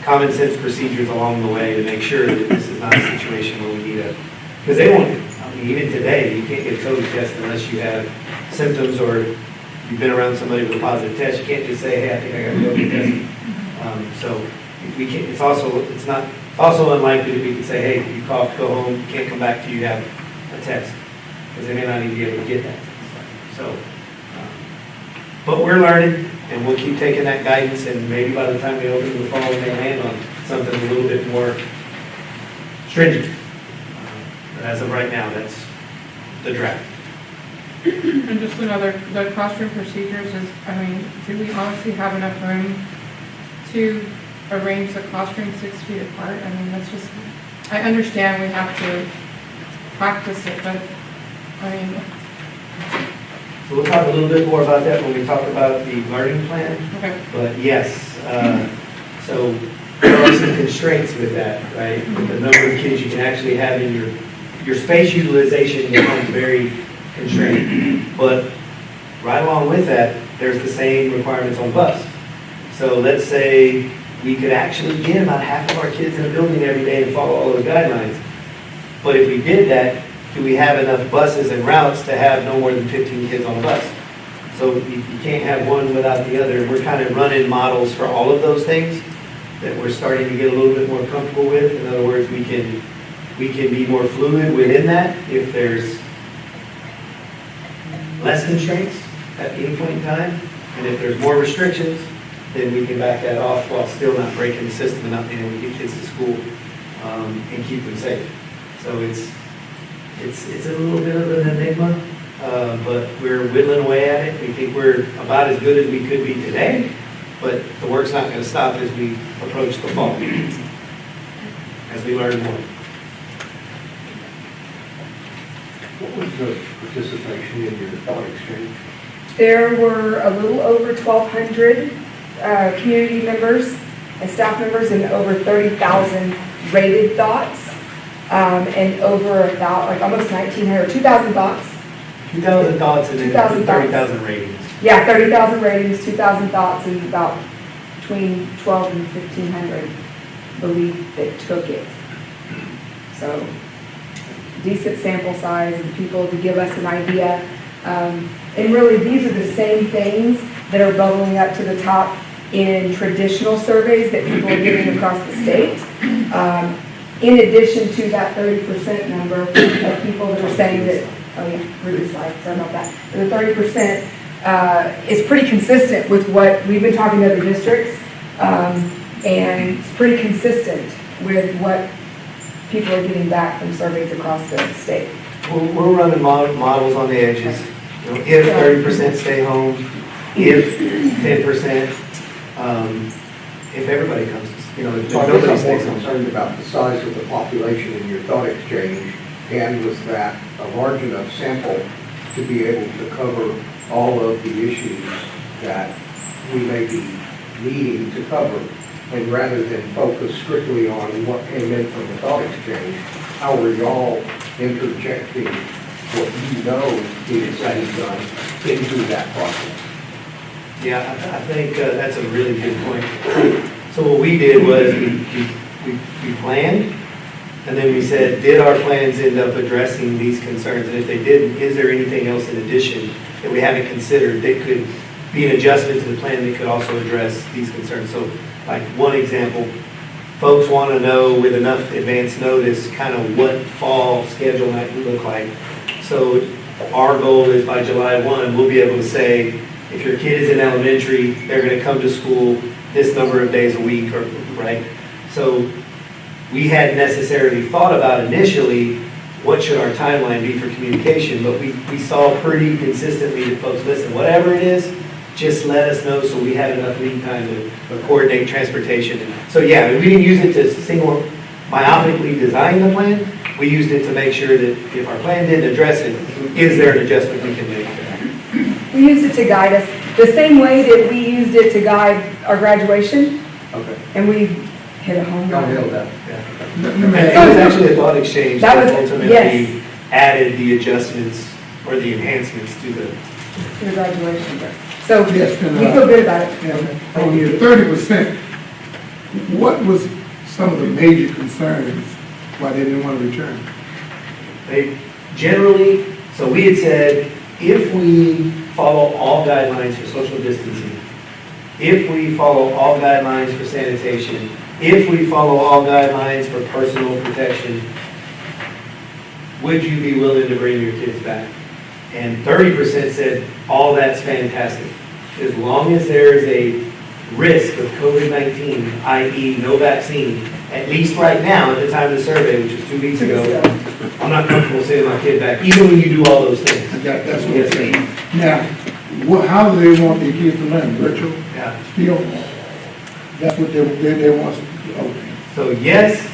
common sense procedures along the way to make sure that this is not a situation where we need because they won't, even today, you can't get a COVID test unless you have symptoms or you've been around somebody with a positive test. You can't just say, hey, I think I got a COVID test. So we can't, it's also unlikely that we can say, hey, you cough, go home, you can't come back till you have a test, because they may not even be able to get that. So, but we're learning, and we'll keep taking that guidance, and maybe by the time we open the fall, we may land on something a little bit more stringent. But as of right now, that's the draft. And just another, the classroom procedures is, do we honestly have enough room to arrange the classroom 6 feet apart? That's just, I understand we have to practice it, but, So we'll talk a little bit more about that when we talk about the learning plan. okay. But yes, so there are some constraints with that, right? The number of kids you can actually have in your space utilization becomes very constrained. But right along with that, there's the same requirements on bus. So let's say we could actually get about half of our kids in a building every day and follow all those guidelines. But if we did that, do we have enough buses and routes to have no more than 15 kids on a bus? So you can't have one without the other. We're kind of running models for all of those things that we're starting to get a little bit more comfortable with. In other words, we can be more fluid within that if there's less constraints at any point in time. And if there's more restrictions, then we can back that off while still not breaking the system and not being able to get kids to school and keep them safe. So it's a little bit of an enigma, but we're whittling away at it. We think we're about as good as we could be today, but the work's not going to stop as we approach the fall, as we learn more. What was the participation in your thought exchange? There were a little over 1,200 community members and staff members and over 30,000 rated thoughts. And over about, almost 1,900, 2,000 thoughts. 2,000 thoughts and then 30,000 ratings. Yeah, 30,000 ratings, 2,000 thoughts, and about between 12 and 1,500 believe that took it. So, decent sample size of people to give us an idea. And really, these are the same things that are bubbling up to the top in traditional surveys that people are giving across the state. In addition to that 30% number of people that are saying that, oh yeah, really slide, sorry about that. The 30% is pretty consistent with what we've been talking to other districts, and it's pretty consistent with what people are getting back from surveys across the state. We're running models on the edges. If 30% stay home, if 10%, if everybody comes, if nobody stays home. Concerned about the size of the population in your thought exchange, and was that a large enough sample to be able to cover all of the issues that we may be needing to cover? And rather than focus strictly on what came in from the thought exchange, how are y'all interjecting what you know needs to be done into that process? Yeah, I think that's a really good point. So what we did was we planned, and then we said, did our plans end up addressing these concerns? And if they didn't, is there anything else in addition that we haven't considered that could be an adjustment to the plan that could also address these concerns? So like one example, folks want to know with enough advance notice kind of what fall schedule might look like. So our goal is by July 1, we'll be able to say, if your kid is in elementary, they're going to come to school this number of days a week, or right? So we hadn't necessarily thought about initially, what should our timeline be for communication, but we saw pretty consistently that folks, listen, whatever it is, just let us know so we have enough lead time to coordinate transportation. So yeah, we didn't use it to single myopically design the plan. We used it to make sure that if our plan didn't address it, is there an adjustment we can make? We used it to guide us, the same way that we used it to guide our graduation, Okay. and we hit a home Got run. nailed that, yeah. Let me And it ask- was actually a thought exchange That that was- ultimately yes. added the adjustments or the enhancements to the. To the graduation. So we Yes, can feel good about it. And on your 30%, what was some of the major concerns why they didn't want to return? They generally, so we had said, if we follow all guidelines for social distancing, if we follow all guidelines for sanitation, if we follow all guidelines for personal protection, would you be willing to bring your kids back? And 30% said, all that's fantastic. As long as there is a risk of COVID-19, i.e. no vaccine, at least right now, at the time of the survey, which was 2 weeks ago, I'm not comfortable sending my kid back, even when you do all those things. That's what I'm saying. Now, how do they want their kids to learn? Virtual? Yeah. Still? That's what they want. Okay. So yes,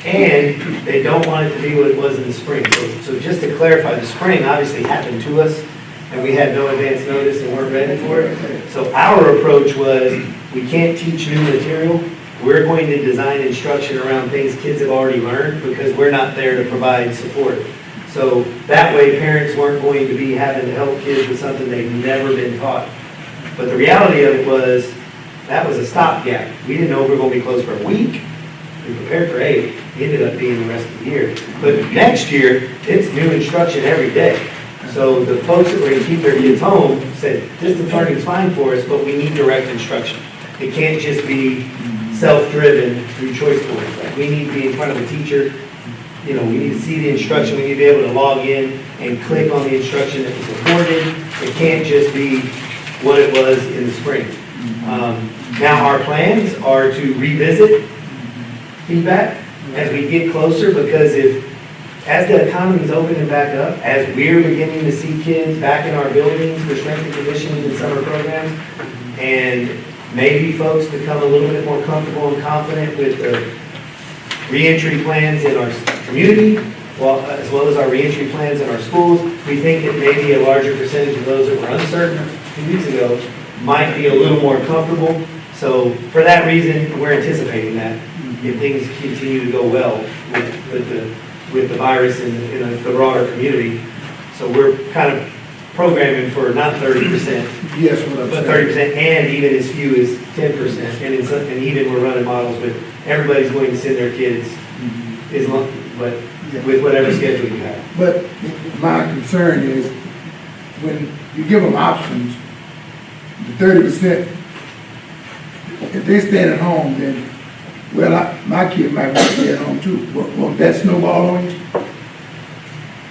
and they don't want it to be what it was in the spring. So just to clarify, the spring obviously happened to us, and we had no advance notice and weren't ready for it. So our approach was, we can't teach new material. We're going to design instruction around things kids have already learned because we're not there to provide support. So that way, parents weren't going to be having to help kids with something they've never been taught. But the reality of it was, that was a stopgap. We didn't know we were going to be closed for a week. We prepared for 8. It ended up being the rest of the year. But next year, it's new instruction every day. So the folks that were going to keep their kids home said, distance learning is fine for us, but we need direct instruction. It can't just be self-driven through choice points. Like, we need to be in front of a teacher. We need to see the instruction. We need to be able to log in and click on the instruction that was recorded. It can't just be what it was in the spring. Now our plans are to revisit feedback as we get closer, because as the economy is opening back up, as we're beginning to see kids back in our buildings for strength and conditioning and summer programs, and maybe folks become a little bit more comfortable and confident with the reentry plans in our community, as well as our reentry plans in our schools, we think that maybe a larger percentage of those that were uncertain 2 weeks ago might be a little more comfortable. So for that reason, we're anticipating that if things continue to go well with the virus in the broader community. So we're kind of programming for not 30%, Yes, what I'm but saying. 30% and even as few as 10%. And even we're running models with everybody's going to send their kids as long, but with whatever schedule you have. But my concern is when you give them options, the 30%, if they stay at home, then, my kid might want to stay at home too. Won't that snowball on you?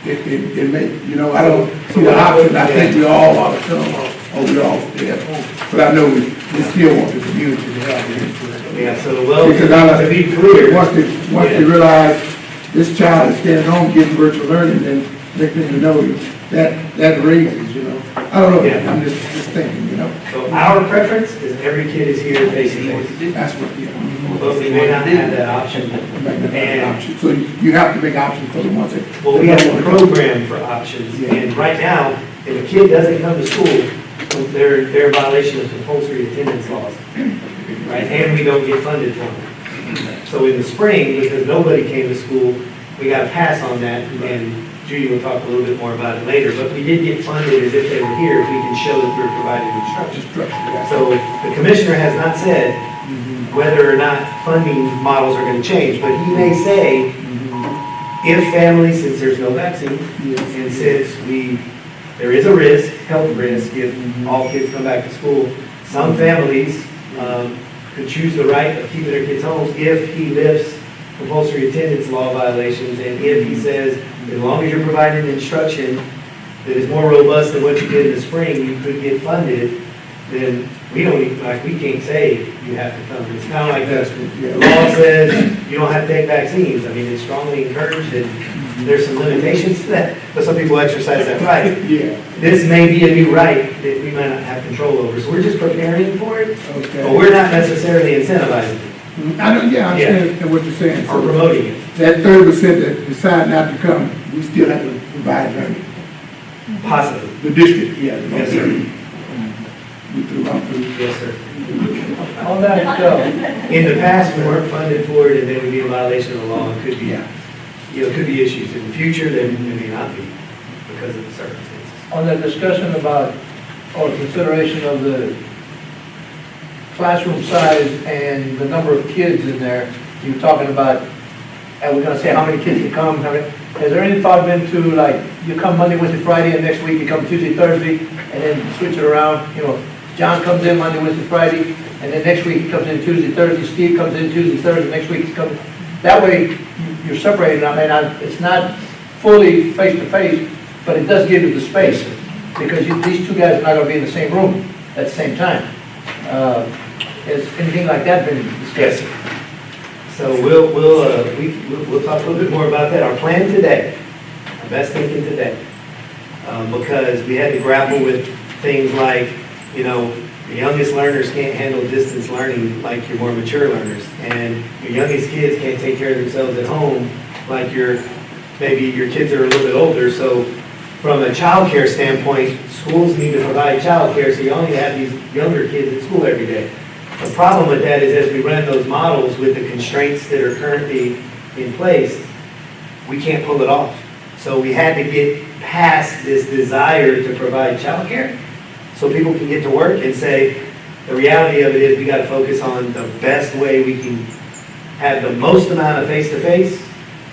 It may, I don't see the option. I think we all ought to tell them, we all stay at home. But I know we still want the community to have it. Yeah, so well, Because to be clear. once they realize this child is staying at home getting virtual learning, then next thing you know, that raises, I don't know, Yeah. I'm just thinking, So our preference is every kid is here face to face. That's what, But we may not have that option. And, So you have to make options for the ones that. well, we have a program for options, and right now, if a kid doesn't come to school, they're in violation of compulsory attendance laws, right? And we don't get funded for them. So in the spring, because nobody came to school, we got a pass on that, and Judy will talk a little bit more about it later, but we did get funded as if they were here if we can show that we're providing instruction. So the commissioner has not said whether or not funding models are going to change, but he may say, if families, since there's no vaccine, and since there is a risk, health risk, if all kids come back to school, some families could choose the right of keeping their kids home if he lifts compulsory attendance law violations, and if he says, as long as you're providing instruction that is more robust than what you did in the spring, you could get funded, then we don't even, like, we can't say you have to come. It's kind of like the law says you don't have to take vaccines. I mean, it's strongly encouraged, and there's some limitations to that, but some people exercise that right. Yeah. This may be a new right that we might not have control over, so we're just preparing for it, but Okay. we're not necessarily incentivizing it I understand what you're saying. or promoting it. That 30% that decide not to come, we still have to provide learning. Possibly. The district, yeah. Yes, sir. We through, I'm through. Yes, sir. On that, In the past, we weren't funded for it, and then we'd be in violation of the law, and could be, could be issues. In the future, there may not be, because of the circumstances. on that discussion about, or consideration of the classroom size and the number of kids in there, you were talking about, and we're gonna say how many kids can come, has there any thought been to, like, you come Monday, Wednesday, Friday, and next week you come Tuesday, Thursday, and then switch it around, John comes in Monday, Wednesday, Friday, and then next week he comes in Tuesday, Thursday, Steve comes in Tuesday, Thursday, next week he's coming. That way, you're separated, it's not fully face-to-face, but it does give you the space, because these two guys are not gonna be in the same room at the same time. Has anything like that been discussed? Yes, sir. So we'll talk a little bit more about that. Our plan today, our best thinking today, because we had to grapple with things like, the youngest learners can't handle distance learning like your more mature learners, and your youngest kids can't take care of themselves at home like maybe your kids are a little bit older. So from a child care standpoint, schools need to provide child care, so you only have these younger kids at school every day. The problem with that is as we run those models with the constraints that are currently in place, we can't pull it off. So we had to get past this desire to provide childcare so people can get to work and say, the reality of it is we got to focus on the best way we can have the most amount of face-to-face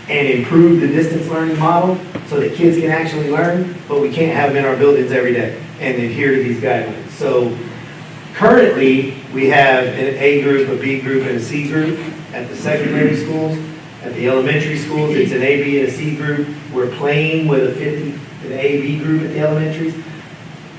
and improve the distance learning model so that kids can actually learn, but we can't have them in our buildings every day and adhere to these guidelines. So currently, we have an A group, a B group, and a C group at the secondary schools. At the elementary schools, it's an A, B, and a C group. We're playing with an A, B group at the elementaries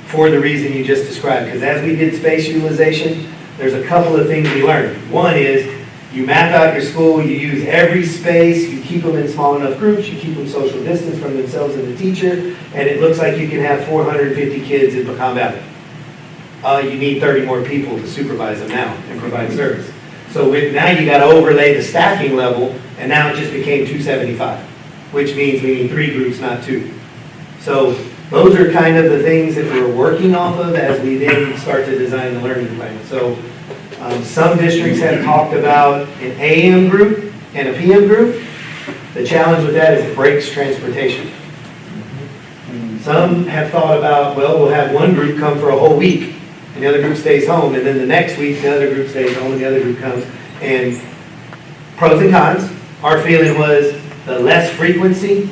for the reason you just described. Because as we did space utilization, there's a couple of things we learned. One is you map out your school, you use every space, you keep them in small enough groups, you keep them social distance from themselves and the teacher, and it looks like you can have 450 kids in Pecan Valley. You need 30 more people to supervise them now and provide service. So now you got to overlay the staffing level, and now it just became 275, which means we need 3 groups, not 2. So those are kind of the things that we're working off of as we then start to design the learning plan. So some districts have talked about an AM group and a PM group. The challenge with that is it breaks transportation. Some have thought about, well, we'll have one group come for a whole week, and the other group stays home, and then the next week, the other group stays home, and the other group comes. And pros and cons, our feeling was the less frequency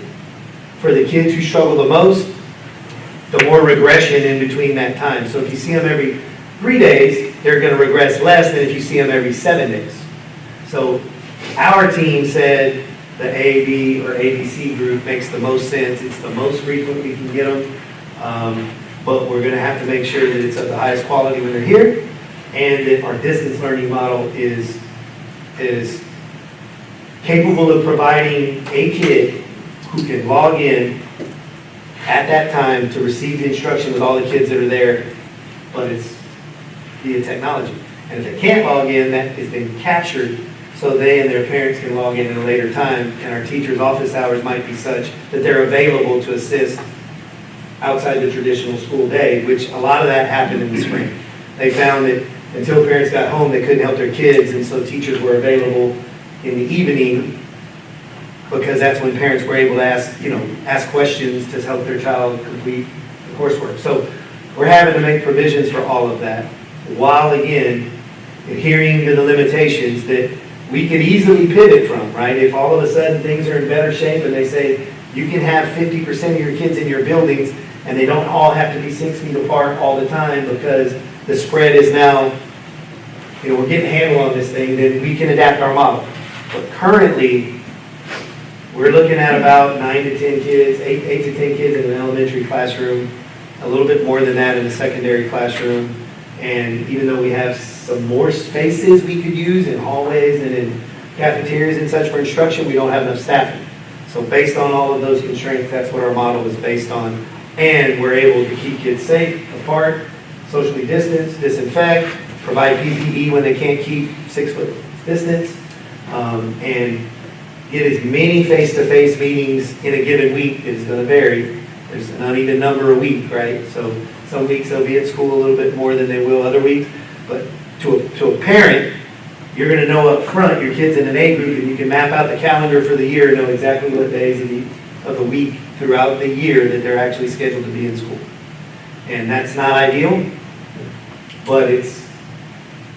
for the kids who struggle the most, the more regression in between that time. So if you see them every 3 days, they're going to regress less than if you see them every 7 days. So our team said the A, B, or ABC group makes the most sense. It's the most frequent we can get them. But we're going to have to make sure that it's of the highest quality when they're here, and that our distance learning model is capable of providing a kid who can log in at that time to receive the instruction with all the kids that are there, but it's via technology. And if they can't log in, that has been captured so they and their parents can log in at a later time, and our teachers' office hours might be such that they're available to assist outside the traditional school day, which a lot of that happened in the spring. They found that until parents got home, they couldn't help their kids, and so teachers were available in the evening because that's when parents were able to ask questions to help their child complete the coursework. So we're having to make provisions for all of that, while again, adhering to the limitations that we could easily pivot from, right? If all of a sudden things are in better shape and they say you can have 50% of your kids in your buildings and they don't all have to be 6 feet apart all the time because the spread is now, we're getting a handle on this thing, then we can adapt our model. But currently, We're looking at about 9 to 10 kids, 8 to 10 kids in an elementary classroom, a little bit more than that in a secondary classroom. And even though we have some more spaces we could use in hallways and in cafeterias and such for instruction, we don't have enough staffing. So based on all of those constraints, that's what our model is based on. And we're able to keep kids safe, apart, socially distance, disinfect, provide PPE when they can't keep 6 foot distance, and get as many face-to-face meetings in a given week. It's going to vary. There's an uneven number a week, right? So some weeks they'll be at school a little bit more than they will other weeks. But to a parent, you're going to know up front your kid's in an A group, and you can map out the calendar for the year and know exactly what days of the week throughout the year that they're actually scheduled to be in school. And that's not ideal, but it's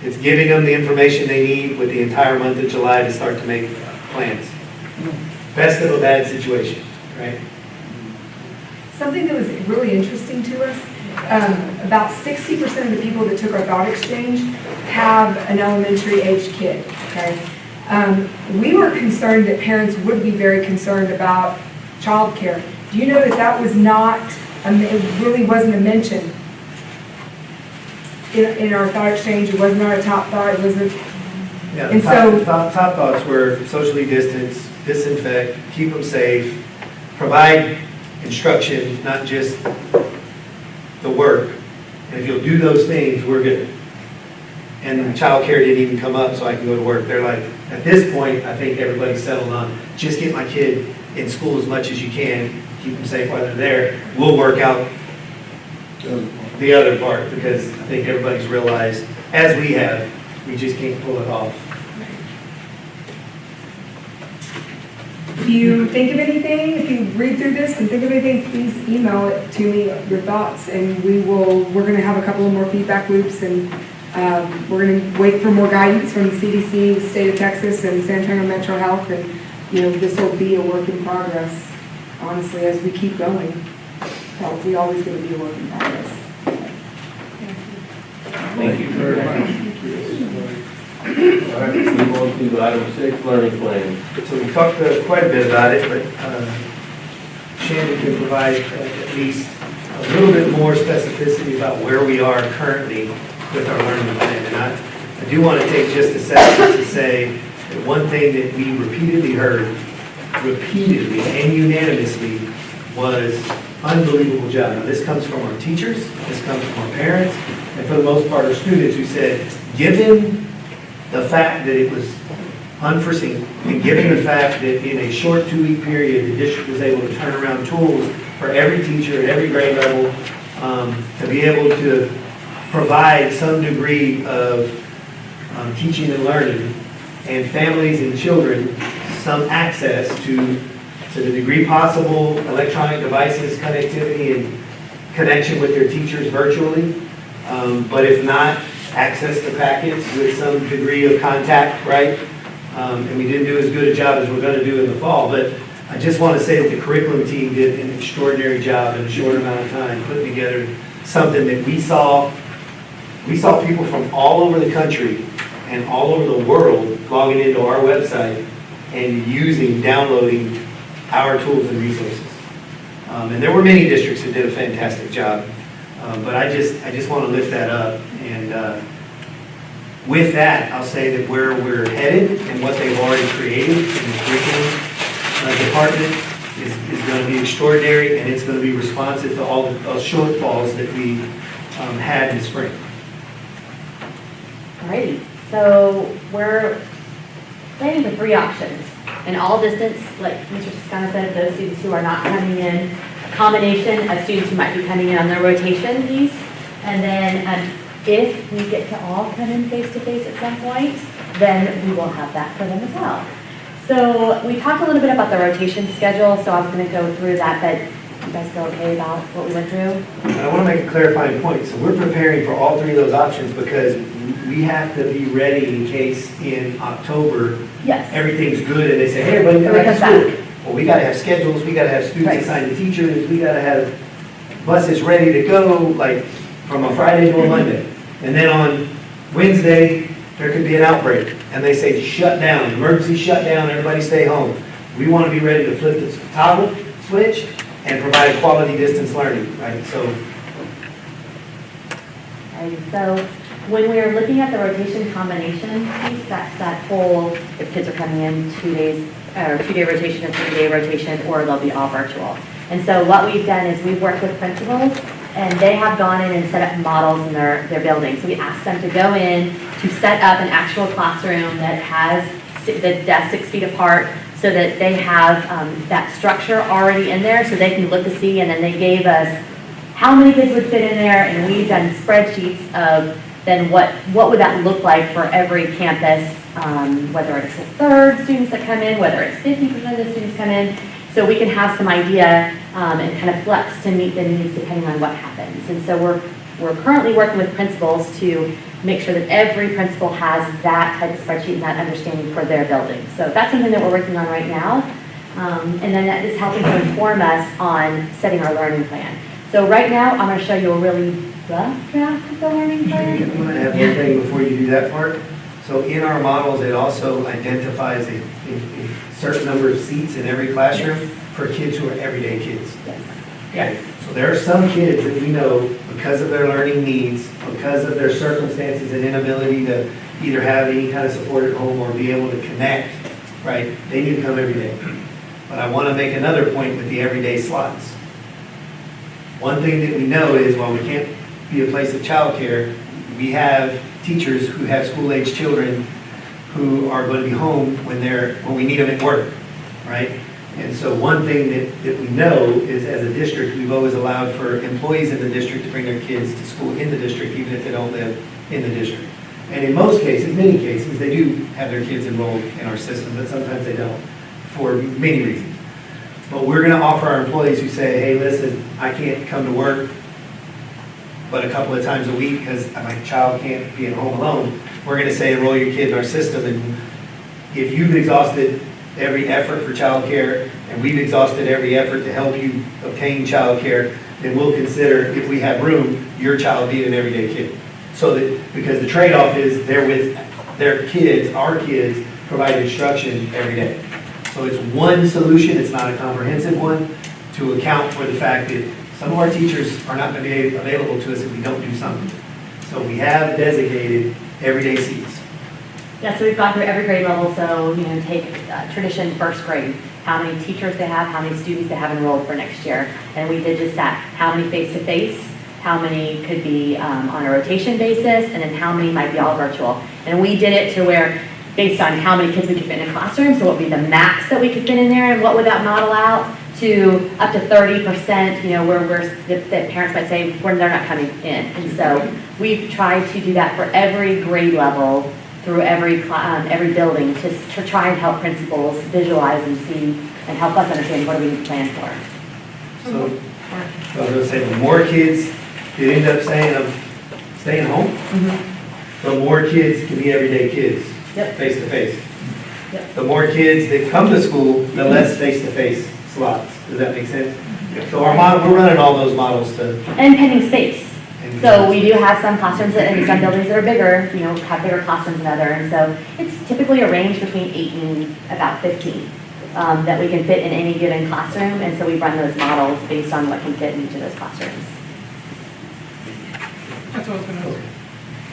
giving them the information they need with the entire month of July to start to make plans. Best of a bad situation, right? Something that was really interesting to us, about 60% of the people that took our thought exchange have an elementary aged kid, okay? We were concerned that parents would be very concerned about childcare. Do you know that that was not, it really wasn't a mention in our thought exchange? It was not a top thought, it wasn't. Yeah, And top thoughts were socially distance, disinfect, keep them safe, provide instruction, not just the work. And if you'll do those things, we're good. And childcare didn't even come up, so I can go to work. They're like, at this point, I think everybody's settled on, just get my kid in school as much as you can, keep them safe while they're there. We'll work out the other part, because I think everybody's realized, as we have, we just can't pull it off. If you think of anything, if you read through this and think of anything, please email it to me, your thoughts, and we're going to have a couple of more feedback loops, and we're going to wait for more guidance from the CDC, the state of Texas, and San Antonio Metro Health, and this will be a work in progress, honestly, as we keep going. Probably always going to be a work in progress. Thank you very much. All right, move on to item 6, learning plan. So we talked quite a bit about it, but Shannon can provide at least a little bit more specificity about where we are currently with our learning plan. And I do want to take just a second to say that one thing that we repeatedly heard, repeatedly and unanimously, was unbelievable job. Now, this comes from our teachers, this comes from our parents, and for the most part, our students who said, given the fact that it was unforeseen, and given the fact that in a short 2-week period, the district was able to turn around tools for every teacher at every grade level to be able to provide some degree of teaching and learning, and families and children some access to the degree possible electronic devices, connectivity, and connection with their teachers virtually. But if not, access to packets with some degree of contact, right? And we didn't do as good a job as we're going to do in the fall. But I just want to say that the curriculum team did an extraordinary job in a short amount of time putting together something that we saw people from all over the country and all over the world logging into our website and downloading our tools and resources. And there were many districts that did a fantastic job. But I just want to lift that up. And with that, I'll say that where we're headed and what they've already created in the curriculum department is going to be extraordinary, and it's going to be responsive to all the shortfalls that we had in spring. Alrighty, so we're planning for 3 options. An all distance, like Mr. Toscano said, those students who are not coming in, a combination of students who might be coming in on their rotation piece, and then if we get to all come in face-to-face at some point, then we will have that for them as well. So we talked a little bit about the rotation schedule, so I'm going to go through that, but you guys feel okay about what we went through? I want to make a clarifying point. So we're preparing for all 3 of those options because we have to be ready in case in October Yes. everything's good and they say, hey, everybody come back to school. Well, we got to have schedules, we got to have students assigned to teachers, we got to have buses ready to go, like from a Friday to a Monday. And then on Wednesday, there could be an outbreak and they say shut down, emergency shutdown, everybody stay home. We want to be ready to flip the toggle switch and provide quality distance learning, right? So Right, so when we are looking at the rotation combination piece, that's that whole, if kids are coming in 2 days, or 2-day rotation, or 3-day rotation, or they'll be all virtual. And so what we've done is we've worked with principals, and they have gone in and set up models in their building. So we asked them to go in to set up an actual classroom that has the desks 6 feet apart, so that they have that structure already in there, so they can look to see, and then they gave us how many kids would fit in there, and we've done spreadsheets of then what would that look like for every campus, whether it's a third students that come in, whether it's 50% of the students come in, so we can have some idea and kind of flex to meet the needs depending on what happens. And so we're currently working with principals to make sure that every principal has that type of spreadsheet and that understanding for their building. So that's something that we're working on right now. And then that is helping to inform us on setting our learning plan. So right now, I'm going to show you a really rough draft of the learning plan. I'm going to have one thing before you do that part. So in our models, it also identifies a certain number of seats in every classroom for kids who are everyday kids. Okay, so there are some kids that we know, because of their learning needs, because of their circumstances and inability to either have any kind of support at home or be able to connect, right? They need to come every day. But I want to make another point with the everyday slots. One thing that we know is while we can't be a place of childcare, we have teachers who have school-age children who are going to be home when we need them at work, right? And so one thing that we know is, as a district, we've always allowed for employees in the district to bring their kids to school in the district, even if they don't live in the district. And in most cases, many cases, they do have their kids enrolled in our system, but sometimes they don't, for many reasons. But we're going to offer our employees who say, hey, listen, I can't come to work but a couple of times a week because my child can't be at home alone. We're going to say, enroll your kid in our system, and if you've exhausted every effort for childcare, and we've exhausted every effort to help you obtain childcare, then we'll consider, if we have room, your child being an everyday kid. So that, because the trade-off is they're with their kids, our kids, provide instruction every day. So it's one solution, it's not a comprehensive one, to account for the fact that some of our teachers are not going to be available to us if we don't do something. So we have designated everyday seats. Yeah, so we've gone through every grade level, so, take tradition first grade, how many teachers they have, how many students they have enrolled for next year. And we did just that, how many face-to-face, how many could be on a rotation basis, and then how many might be all virtual. And we did it to where, based on how many kids we could fit in a classroom, so what would be the max that we could fit in there, and what would that model out, to up to 30%, where the parents might say, they're not coming in. And so we've tried to do that for every grade level, through every building, to try and help principals visualize and see, and help us understand what do we need to plan for. So I was going to say, the more kids that end up staying home, the more kids can be everyday kids, face to face. The more kids that come to school, the less face-to-face slots. Does that make sense? So our model, we're running all those models to. And pending space. So we do have some classrooms in some buildings that are bigger, have bigger classrooms than others. And so it's typically a range between 8 and about 15 that we can fit in any given classroom. And so we run those models based on what can fit in each of those classrooms. That's what I was going to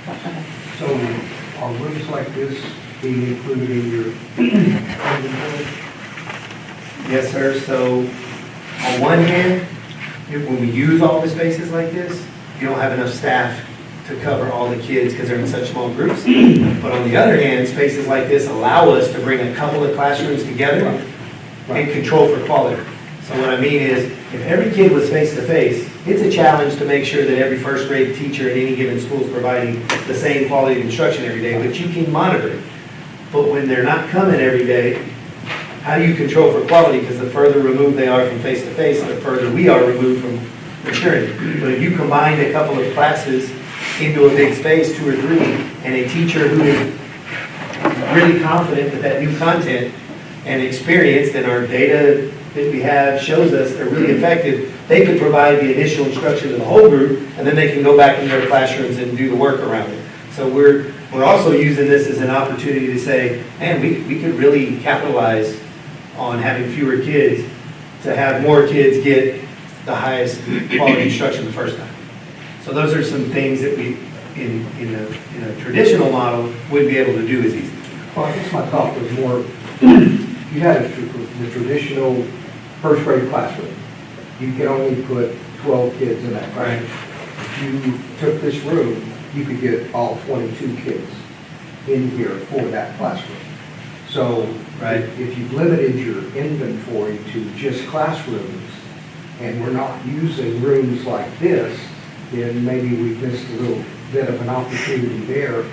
ask. Okay. So are rooms like this being included in your inventory? Yes, sir. So on one hand, when we use all the spaces like this, you don't have enough staff to cover all the kids because they're in such small groups. But on the other hand, spaces like this allow us to bring a couple of classrooms together and control for quality. So what I mean is, if every kid was face-to-face, it's a challenge to make sure that every first grade teacher at any given school is providing the same quality of instruction every day, but you can monitor it. But when they're not coming every day, how do you control for quality? Because the further removed they are from face-to-face, the further we are removed from maturity. But if you combine a couple of classes into a big space, 2 or 3, and a teacher who is really confident with that new content and experienced, and our data that we have shows us they're really effective, they could provide the initial instruction to the whole group, and then they can go back into their classrooms and do the work around it. So we're also using this as an opportunity to say, man, we could really capitalize on having fewer kids to have more kids get the highest quality instruction the first time. So those are some things that we, in a traditional model, wouldn't be able to do as easily. Well, I guess my thought was more, you had the traditional first grade classroom. You could only put 12 kids in that classroom. If you took this room, you could get all 22 kids in here for that classroom. So Right. if you've limited your inventory to just classrooms, and we're not using rooms like this, then maybe we've missed a little bit of an opportunity there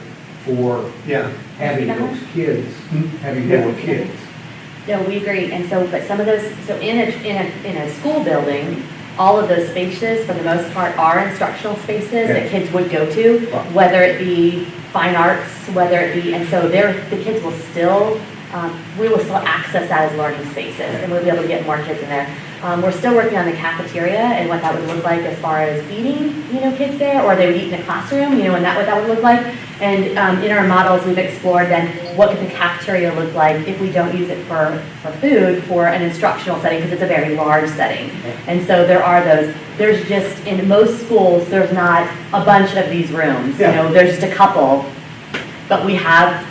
for Yeah. having those kids, having Yeah. more kids. No, we agree, and so, but some of those, so in a school building, all of those spaces, for the most part, are instructional spaces that kids would go to, whether it be fine arts, whether it be, and so the kids will still, we will still access that as learning spaces, and we'll be able to get more kids in there. We're still working on the cafeteria and what that would look like as far as feeding, kids there, or they would eat in a classroom, and what that would look like. And in our models, we've explored then what could the cafeteria look like if we don't use it for food, for an instructional setting, because it's a very large setting. And so there are those. There's just, in most schools, there's not a bunch of these rooms. There's just a couple. But we have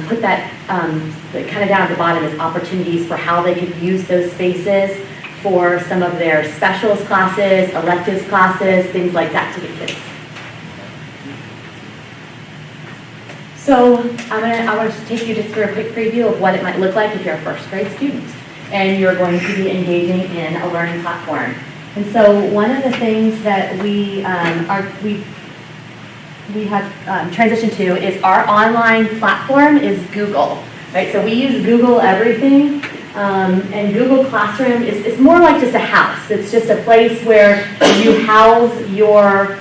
put that kind of down at the bottom as opportunities for how they could use those spaces for some of their specials classes, electives classes, things like that to the kids. So I want to take you just through a quick preview of what it might look like if you're a first grade student and you're going to be engaging in a learning platform. And so one of the things that we have transitioned to is our online platform is Google, right? So we use Google everything. And Google Classroom is more like just a house. It's just a place where you house your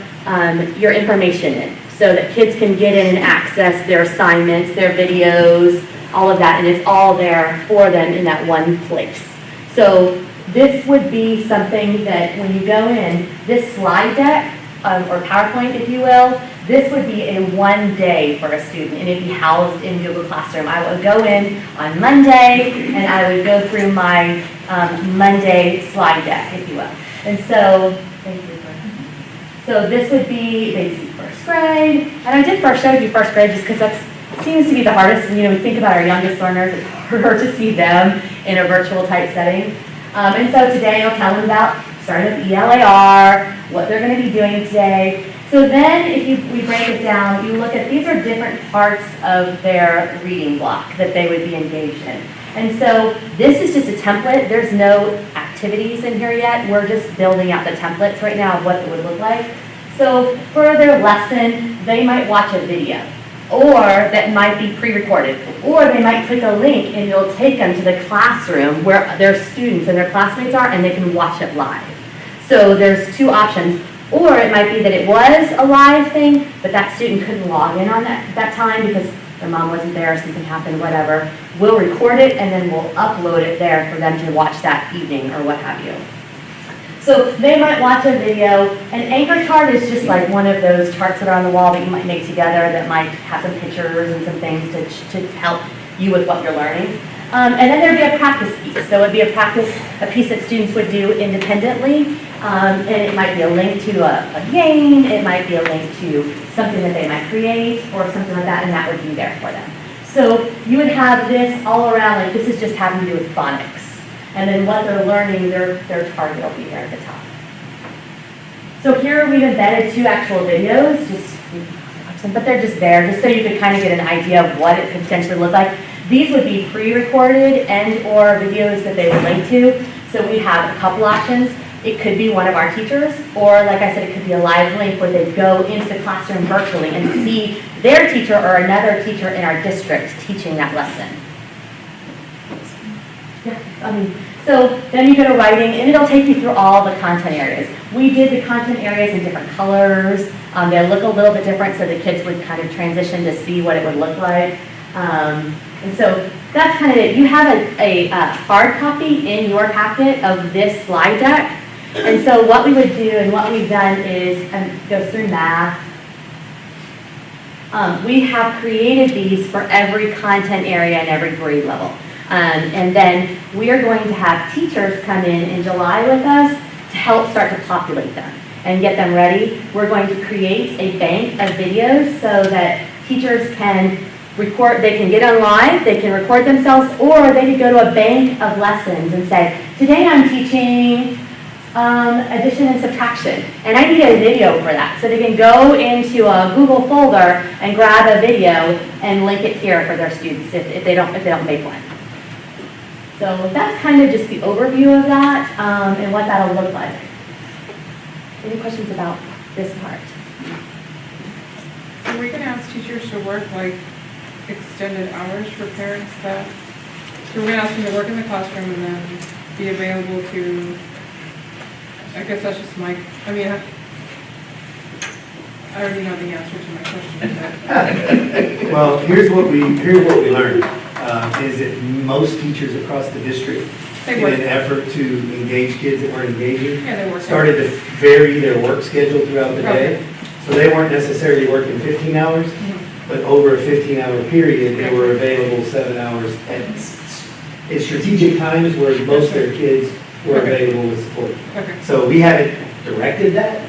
information in, so that kids can get in and access their assignments, their videos, all of that, and it's all there for them in that one place. So this would be something that when you go in, this slide deck, or PowerPoint, if you will, this would be a one day for a student, and it'd be housed in Google Classroom. I would go in on Monday, and I would go through my Monday slide deck, if you will. And so, thank you. So this would be basic first grade, and I did show you first grade just because that seems to be the hardest. We think about our youngest learners; it's harder to see them in a virtual type setting. And so today I'll tell them about starting with ELAR, what they're going to be doing today. So then if we break it down, you look at, these are different parts of their reading block that they would be engaged in. And so this is just a template. There's no activities in here yet. We're just building out the templates right now of what it would look like. So for their lesson, they might watch a video, or that might be pre-recorded, or they might click a link and it'll take them to the classroom where their students and their classmates are, and they can watch it live. So there's two options. Or it might be that it was a live thing, but that student couldn't log in on that time because their mom wasn't there, something happened, whatever. We'll record it and then we'll upload it there for them to watch that evening or what have you. So they might watch a video. An anchor chart is just like one of those charts that are on the wall that you might make together that might have some pictures and some things to help you with what you're learning. And then there'd be a practice piece. So it'd be a piece that students would do independently. And it might be a link to a game, it might be a link to something that they might create or something like that, and that would be there for them. So you would have this all around, like this is just having to do with phonics. And then what they're learning, their target will be there at the top. So here we've embedded two actual videos, but they're just there, just so you could kind of get an idea of what it could potentially look like. These would be pre-recorded and or videos that they would link to. So we have a couple options. It could be one of our teachers, or like I said, it could be a live link where they go into the classroom virtually and see their teacher or another teacher in our district teaching that lesson. Yeah, so then you go to writing, and it'll take you through all the content areas. We did the content areas in different colors. They look a little bit different, so the kids would kind of transition to see what it would look like. And so that's kind of it. You have a hard copy in your packet of this slide deck. And so what we would do and what we've done is, go through math. We have created these for every content area and every grade level. And then we are going to have teachers come in July with us to help start to populate them and get them ready. We're going to create a bank of videos so that teachers can record, they can get on live, they can record themselves, or they could go to a bank of lessons and say, today I'm teaching addition and subtraction, and I need a video for that. So they can go into a Google folder and grab a video and link it here for their students if they don't make one. So that's kind of just the overview of that and what that'll look like. Any questions about this part? Are we gonna ask teachers to work like extended hours for parents that, so we're gonna ask them to work in the classroom and then be available to, I guess that's just my, I mean, I already know the answer to my question, but. Well, here's what we learned, is that most teachers across the district, They in work. an effort to engage kids that weren't engaging, Yeah, they work. started to vary their work schedule throughout the day. So they weren't necessarily working 15 hours, but over a 15-hour period, they were available 7 hours at strategic times where most of their kids were available with support. Okay. So we haven't directed that.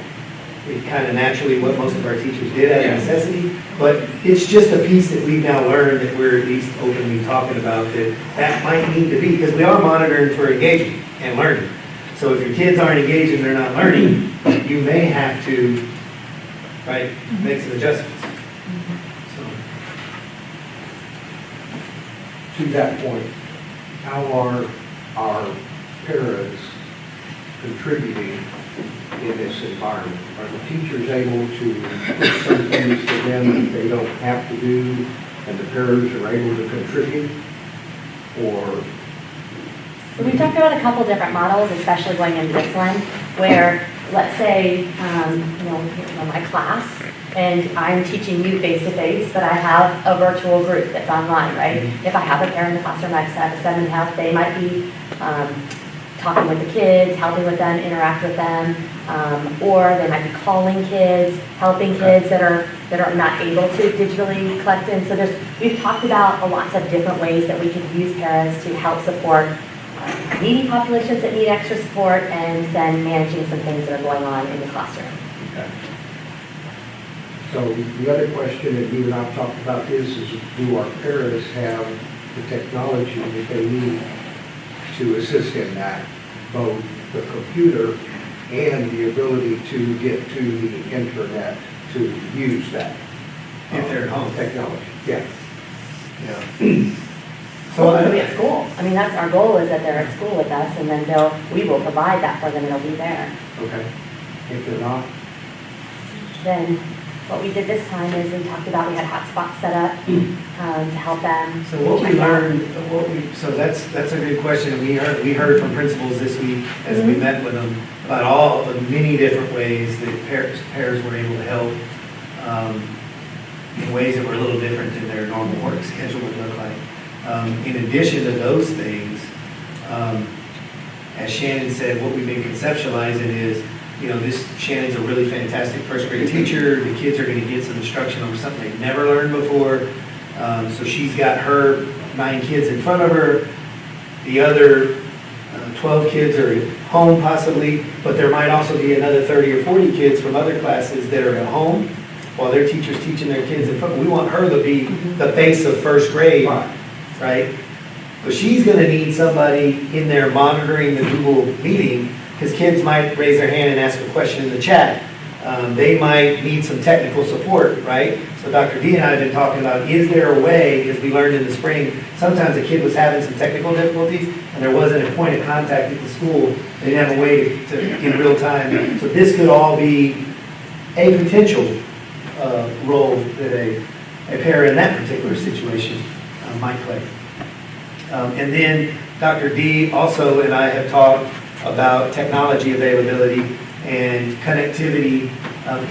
It kind of naturally what most of our teachers did out of necessity, but it's just a piece that we've now learned that we're at least openly talking about that might need to be, because we are monitoring for engagement and learning. So if your kids aren't engaged and they're not learning, you may have to, right, make some adjustments. So, To that point, how are our parents contributing in this environment? Are the teachers able to put some things to them that they don't have to do, and the parents are able to contribute? Or, So we talked about a couple different models, especially going into this one, where, let's say, my class, and I'm teaching you face-to-face, but I have a virtual group that's online, right? If I have a parent in the classroom, I have a 7.5, they might be talking with the kids, helping with them, interact with them, or they might be calling kids, helping kids that are not able to digitally collect in. So we've talked about lots of different ways that we could use paras to help support needy populations that need extra support, and then managing some things that are going on in the classroom. so the other question that you and I've talked about is do our parents have the technology that they need to assist in that, both the computer and the ability to get to the internet to use that? If they're at home. Technology, yeah. Yeah. So hopefully at school. I mean, that's our goal, is that they're at school with us, and then we will provide that for them, and it'll be there. Okay. If they're not, Then what we did this time is we talked about, we had hotspots set up to help them. So what we learned, so that's a good question. We heard from principals this week as we met with them about all the many different ways that pairs were able to help in ways that were a little different than their normal work schedule would look like. In addition to those things, as Shannon said, what we've been conceptualizing is, Shannon's a really fantastic first grade teacher. The kids are going to get some instruction over something they've never learned before. So she's got her 9 kids in front of her. The other 12 kids are at home possibly, but there might also be another 30 or 40 kids from other classes that are at home while their teacher's teaching their kids in front. We want her to be the face of first grade, right? But she's going to need somebody in there monitoring the Google meeting, because kids might raise their hand and ask a question in the chat. They might need some technical support, right? So Dr. D and I have been talking about, is there a way, as we learned in the spring, sometimes a kid was having some technical difficulties and there wasn't a point of contact at the school. They didn't have a way to in real time. So this could all be a potential role that a pair in that particular situation might play. And then Dr. D also and I have talked about technology availability and connectivity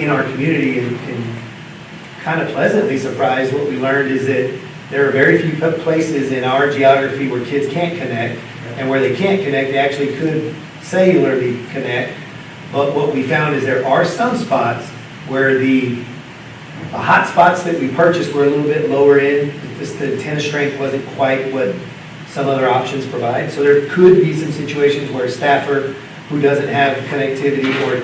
in our community, and kind of pleasantly surprised what we learned is that there are very few places in our geography where kids can't connect, and where they can't connect, they actually could cellularly connect. But what we found is there are some spots where the hot spots that we purchased were a little bit lower in. The antenna strength wasn't quite what some other options provide. So there could be some situations where a staffer who doesn't have connectivity or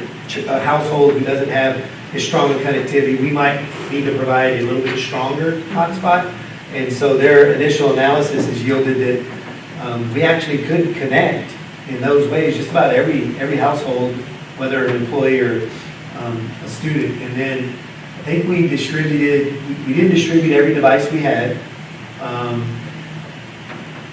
a household who doesn't have as strong a connectivity, we might need to provide a little bit stronger hotspot. And so their initial analysis has yielded that we actually could connect in those ways, just about every household, whether an employee or a student. And then I think we didn't distribute every device we had.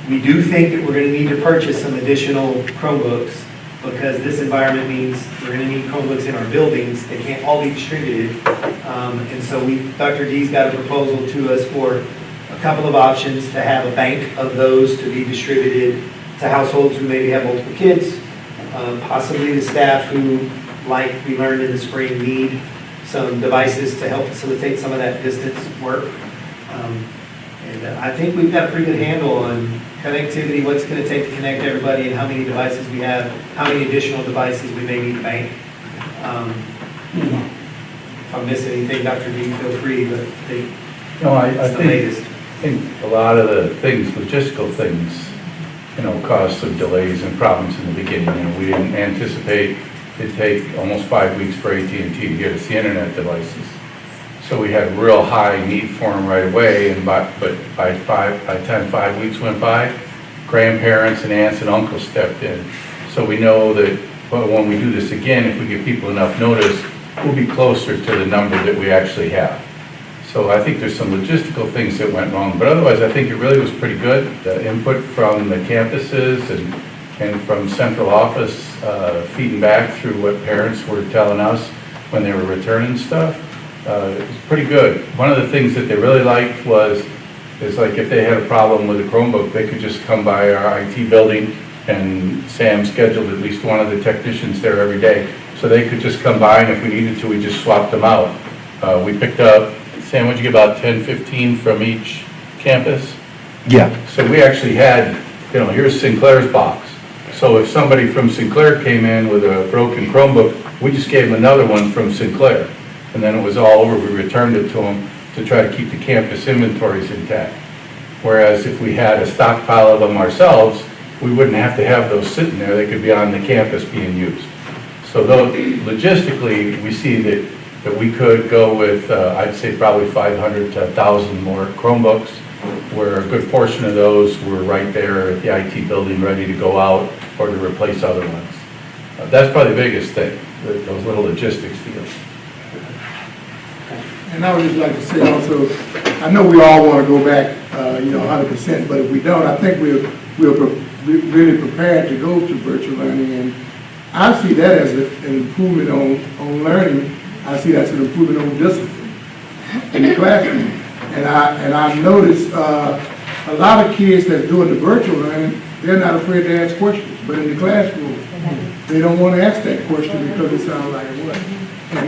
We do think that we're going to need to purchase some additional Chromebooks because this environment means we're going to need Chromebooks in our buildings. They can't all be distributed. And so Dr. D's got a proposal to us for a couple of options to have a bank of those to be distributed to households who maybe have multiple kids, possibly the staff who, like we learned in the spring, need some devices to help facilitate some of that distance work. And I think we've got a pretty good handle on connectivity, what's going to take to connect everybody, and how many devices we have, how many additional devices we may need to bank. If I miss anything, Dr. D, feel free, but I it's the latest. think a lot of the things, logistical things, caused some delays and problems in the beginning. We didn't anticipate it'd take almost 5 weeks for AT&T to get us the internet devices. So we had real high need for them right away, and by the time 5 weeks went by, grandparents and aunts and uncles stepped in. So we know that when we do this again, if we give people enough notice, we'll be closer to the number that we actually have. So I think there's some logistical things that went wrong, but otherwise I think it really was pretty good. The input from the campuses and from central office feeding back through what parents were telling us when they were returning stuff. It was pretty good. One of the things that they really liked is like if they had a problem with a Chromebook, they could just come by our IT building, and Sam scheduled at least one of the technicians there every day. So they could just come by, and if we needed to, we just swapped them out. We picked up, Sam, what'd you get, about 10, 15 from each campus? Yeah. So we actually had, here's Sinclair's box. So if somebody from Sinclair came in with a broken Chromebook, we just gave them another one from Sinclair. And then it was all over. We returned it to them to try to keep the campus inventories intact. Whereas if we had a stockpile of them ourselves, we wouldn't have to have those sitting there. They could be on the campus being used. So though logistically, we see that we could go with, I'd say probably 500 to 1,000 more Chromebooks, where a good portion of those were right there at the IT building ready to go out or to replace other ones. That's probably the biggest thing, those little logistics deals. And I would just like to say also, I know we all want to go back, 100%, but if we don't, I think we're really prepared to go to virtual learning. And I see that as an improvement on learning. I see that as an improvement on discipline in the classroom. And I noticed a lot of kids that's doing the virtual learning, they're not afraid to ask questions. But in the classroom, they don't want to ask that question because it sounds like what.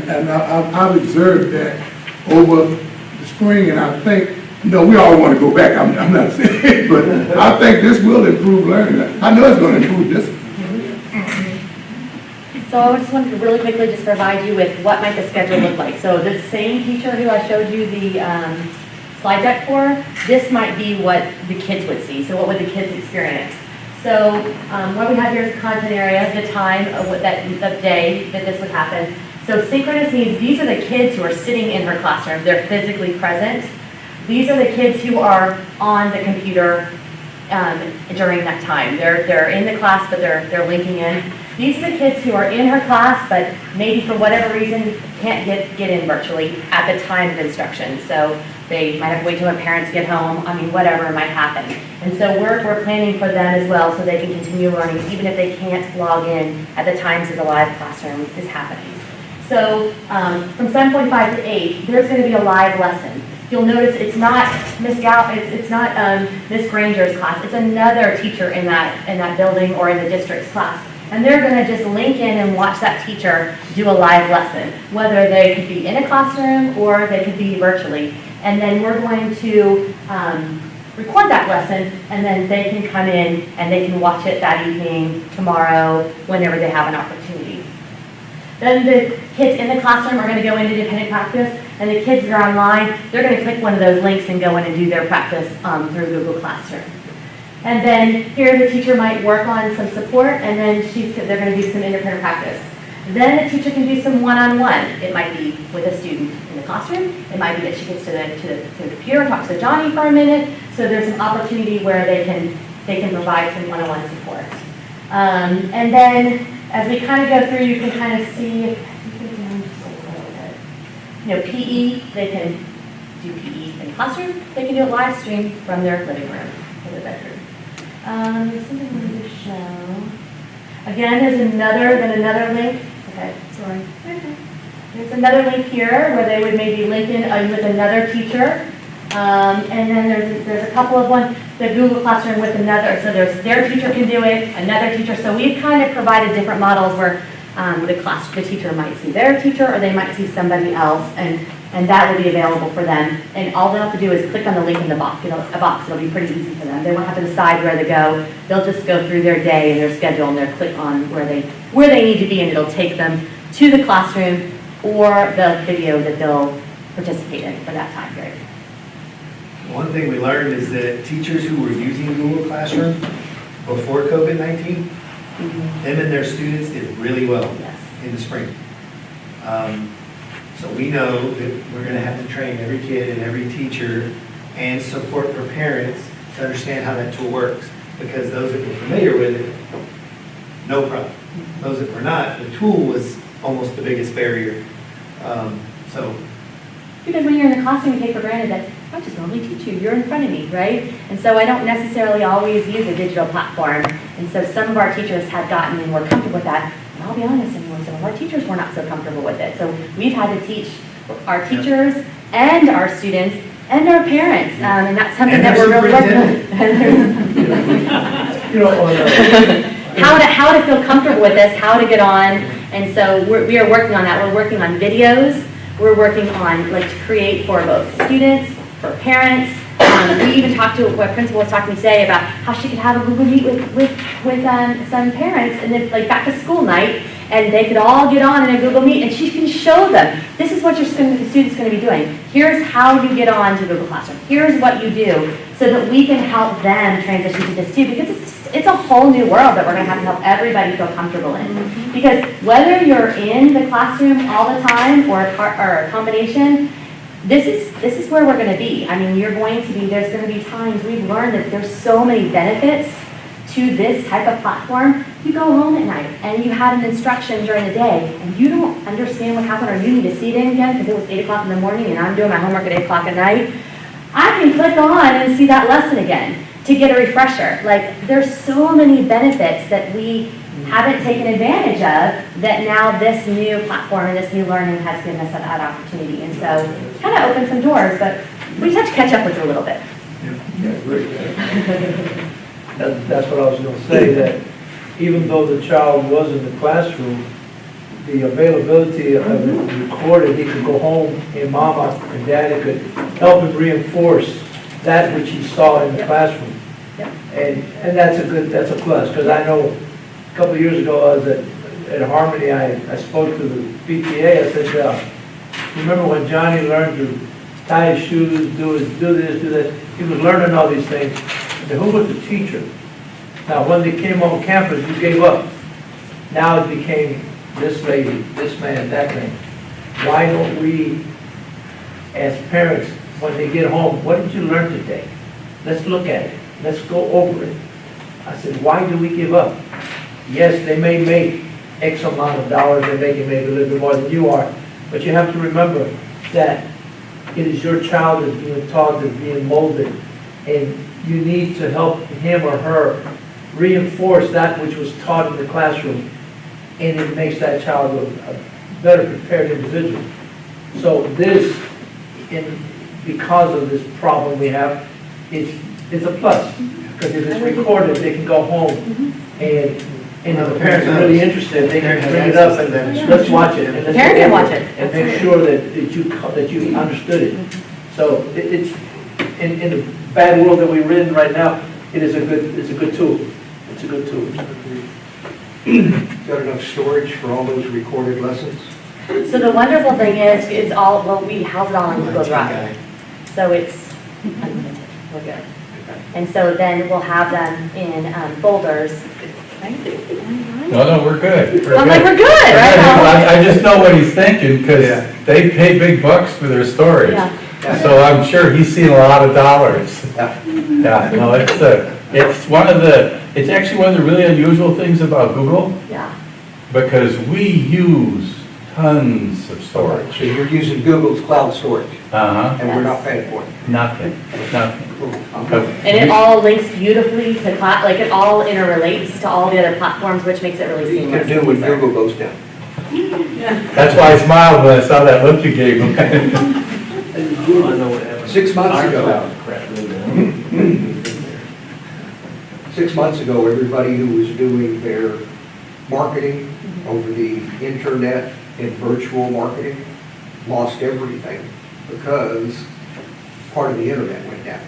And I've observed that over the spring, and I think, we all want to go back, I'm not saying, but I think this will improve learning. I know it's going to improve discipline. So I just wanted to really quickly just provide you with what might the schedule look like. So the same teacher who I showed you the slide deck for, this might be what the kids would see. So what would the kids experience? So what we have here is the content area, the time of the day that this would happen. So synchronous means these are the kids who are sitting in her classroom. They're physically present. These are the kids who are on the computer during that time. They're in the class, but they're linking in. These are the kids who are in her class, but maybe for whatever reason can't get in virtually at the time of instruction. So they might have to wait till their parents get home. Whatever might happen. And so we're planning for them as well, so they can continue learning, even if they can't log in at the times that the live classroom is happening. So from 7:45 to 8, there's going to be a live lesson. You'll notice it's not Miss Miss Granger's class. It's another teacher in that building or in the district's class. And they're going to just link in and watch that teacher do a live lesson, whether they could be in a classroom or they could be virtually. And then we're going to record that lesson, and then they can come in and they can watch it that evening, tomorrow, whenever they have an opportunity. Then the kids in the classroom are going to go into independent practice, and the kids that are online, they're going to click one of those links and go in and do their practice through Google Classroom. And then here the teacher might work on some support, and then they're going to do some independent practice. Then the teacher can do some one-on-one. It might be with a student in the classroom. It might be that she gets to the computer and talks to Johnny for a minute. So there's an opportunity where they can provide some one-on-one support. And then as we kind of go through, you can kind of see, PE, they can do PE in the classroom. They can do it live stream from their living room or their bedroom. There's something I wanted to show. Again, there's another link. Okay, sorry. There's another link here where they would maybe link in with another teacher. And then there's a couple of ones, the Google Classroom with another, so their teacher can do it, another teacher. So we've kind of provided different models where the teacher might see their teacher or they might see somebody else, and that will be available for them. And all they'll have to do is click on the link in the box. It'll be pretty easy for them. They won't have to decide where to go. They'll just go through their day and their schedule, and they'll click on where they need to be, and it'll take them to the classroom or the video that they'll participate in for that time period. One thing we learned is that teachers who were using Google Classroom before COVID-19, them and their students did really well in the spring. So we know that we're going to have to train every kid and every teacher and support for parents to understand how that tool works. Because those that were familiar with it, no problem. Those that were not, the tool was almost the biggest barrier. Because when you're in the classroom, you take for granted that I just normally teach you, you're in front of me, right? And so I don't necessarily always use a digital platform. And so some of our teachers have gotten more comfortable with that. And I'll be honest, some of our teachers were not so comfortable with it. So we've had to teach our teachers and our students and our parents. And that's something that we're really working on. How to feel comfortable with this, how to get on. And so we are working on that. We're working on videos. We're working on to create for both students, for parents. We even talked to what principal was talking to me today about how she could have a Google Meet with some parents, and then back to school night, and they could all get on in a Google Meet, and she can show them, this is what the student's going to be doing. Here's how you get on to Google Classroom. Here's what you do, so that we can help them transition to this too, because it's a whole new world that we're going to help everybody feel comfortable in. Because whether you're in the classroom all the time or a combination, this is where we're going to be. I mean, there's going to be times we've learned that there's so many benefits to this type of platform. You go home at night and you had an instruction during the day and you don't understand what happened, or you need to see it again because it was 8 o'clock in the morning and I'm doing my homework at 8 o'clock at night. I can click on and see that lesson again to get a refresher. There's so many benefits that we haven't taken advantage of that now this new platform and this new learning has given us that opportunity. And so it kind of opened some doors, but we just have to catch up with it a little bit. That's what I was going to say, that even though the child was in the classroom, the availability of it recorded, he could go home and mama and daddy could help him reinforce that which he saw in the classroom. And that's a plus, because I know a couple of years ago I was at Harmony, I spoke to the PTA. I said, remember when Johnny learned to tie his shoes, do this, do that? He was learning all these things. And who was the teacher? Now when they came on campus, you gave up. Now it became this lady, this man, that man. Why don't we, as parents, when they get home, what did you learn today? Let's look at it. Let's go over it. I said, why do we give up? Yes, they may make X amount of dollars, they're making maybe a little bit more than you are, but you have to remember that it is your child that's being taught, that's being molded, and you need to help him or her reinforce that which was taught in the classroom, and it makes that child a better prepared individual. So this, because of this problem we have, it's a plus, because if it's recorded, they can go home and if the parents are really interested, they can bring it up and let's watch it. And Parent can watch it. And make sure that you understood it. So it's in the bad world that we're in right now, it's a good tool. It's a good tool. Got enough storage for all those recorded lessons? So the wonderful thing is, we house it all on Google Drive. So it's unlimited. We're good. And so then we'll have them in folders. No, we're good. I'm like, we're good, right? I just know what he's thinking, because they pay big bucks for their storage. Yeah. So I'm sure he's seen a lot of dollars. Yeah. Yeah, no, it's actually one of the really unusual things about Google, Yeah. because we use tons of storage. So you're using Google's cloud storage, Uh-huh, and we're not paying for it. nothing. And it all links beautifully to like it all interrelates to all the other platforms, which makes it really You seamless. can do when Google goes down. That's why I smiled when I saw that look you gave him. I know what happened. 6 months Our ago. cloud crap, really, man. 6 months ago, everybody who was doing their marketing over the internet and virtual marketing lost everything because part of the internet went down.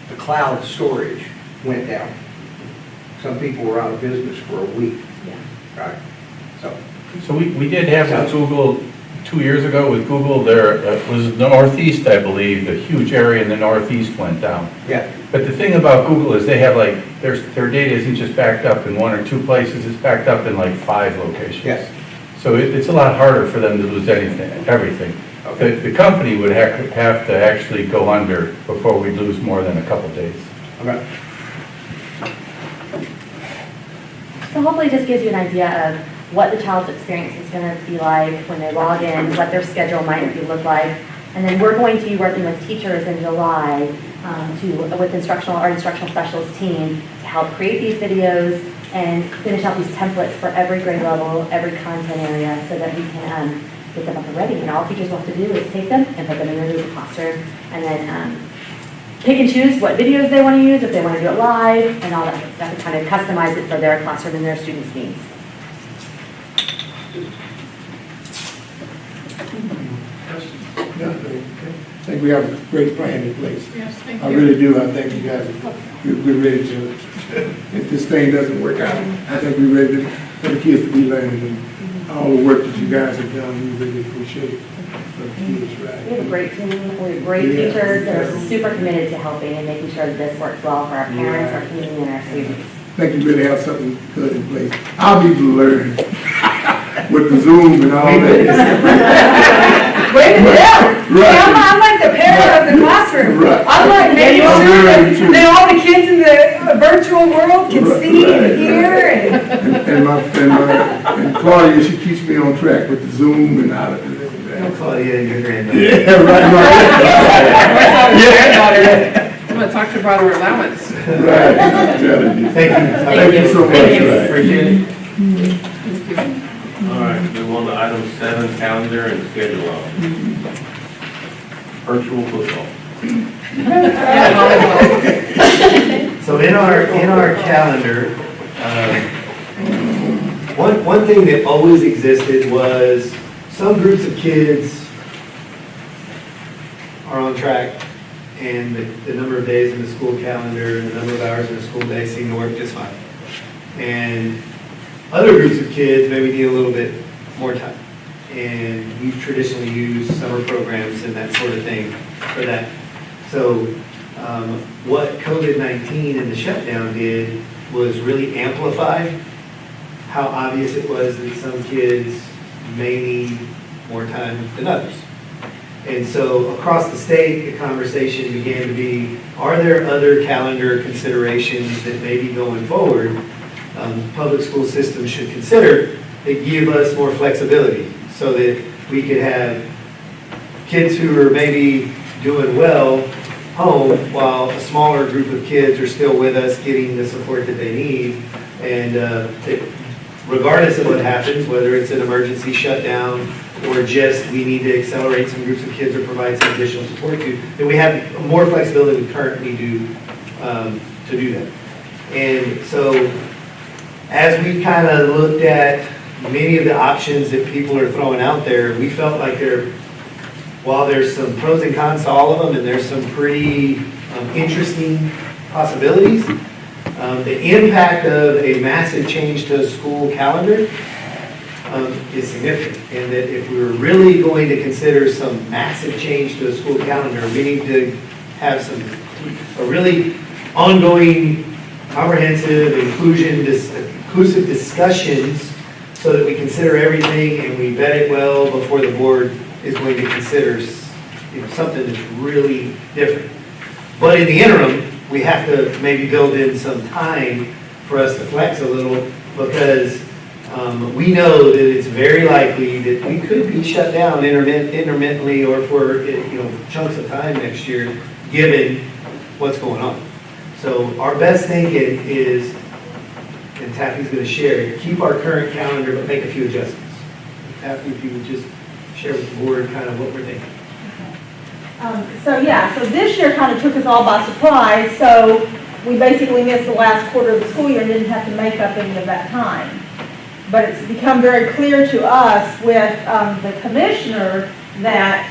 The cloud storage went down. Some people were out of business for a week. Yeah. Right? So, So we did have with Google, 2 years ago with Google, there was the Northeast, I believe, a huge area in the Northeast went down. yeah, But the thing about Google is they have like, their data isn't just backed up in 1 or 2 places, it's backed up in like 5 locations. yes. So it's a lot harder for them to lose everything. The company would have to actually go under before we lose more than a couple days. Okay. So hopefully it just gives you an idea of what the child's experience is going to be like when they log in, what their schedule might look like. And then we're going to be working with teachers in July with our instructional specialist team to help create these videos and finish out these templates for every grade level, every content area, so that we can get them up and ready. And all teachers will have to do is take them and put them in their Google classroom, and then pick and choose what videos they want to use, if they want to do it live, and all that good stuff, and kind of customize it for their classroom and their students' needs. I think we have a great plan in place. Yes, thank I you. really do. I think you guys we're ready to, if this thing doesn't work out, I think we're ready for the kids to be learning. And all the work that you guys have done, we really appreciate for the kids, right? We have a great team, we have great teachers that are super committed to helping and making sure that this works well for our parents, our community, and our students. I think you really have something good in place. I'll be learning with the Zoom and all that. Wait a minute. Right. I'm like the parent of the classroom. Right. I'm like making I'm sure learning too. that all the kids in the virtual world can Right, see right. and hear and. And Claudia, she keeps me on track with the Zoom and all of this. Claudia and your granddaughter. Yeah, right. I'm going to talk to you about our allowance. Right, I'm telling you. Thank you. Thank you so much. Thank you. Right. Appreciate it. All right, move on to item 7, calendar and schedule out. Virtual football. So in our calendar, one thing that always existed was some groups of kids are on track, and the number of days in the school calendar and the number of hours in the school day seem to work just fine. And other groups of kids maybe need a little bit more time. And we've traditionally used summer programs and that sort of thing for that. So what COVID-19 and the shutdown did was really amplify how obvious it was that some kids may need more time than others. And so across the state, the conversation began to be, are there other calendar considerations that maybe going forward, public school systems should consider that give us more flexibility so that we could have kids who are maybe doing well home while a smaller group of kids are still with us getting the support that they need. And regardless of what happens, whether it's an emergency shutdown or just we need to accelerate some groups of kids or provide some additional support to, that we have more flexibility than we currently do to do that. And so as we kind of looked at many of the options that people are throwing out there, we felt like while there's some pros and cons to all of them, and there's some pretty interesting possibilities, the impact of a massive change to a school calendar is significant. And that if we were really going to consider some massive change to a school calendar, we need to have some a really ongoing, comprehensive, inclusive discussions so that we consider everything and we vet it well before the board is going to consider something that's really different. But in the interim, we have to maybe build in some time for us to flex a little because we know that it's very likely that we could be shut down intermittently or for chunks of time next year, given what's going on. So our best thinking is, and Taffy's going to share, keep our current calendar but make a few adjustments. Taffy, if you would just share with the board kind of what we're thinking. So this year kind of took us all by surprise, so we basically missed the last quarter of the school year and didn't have to make up any of that time. But it's become very clear to us with the commissioner that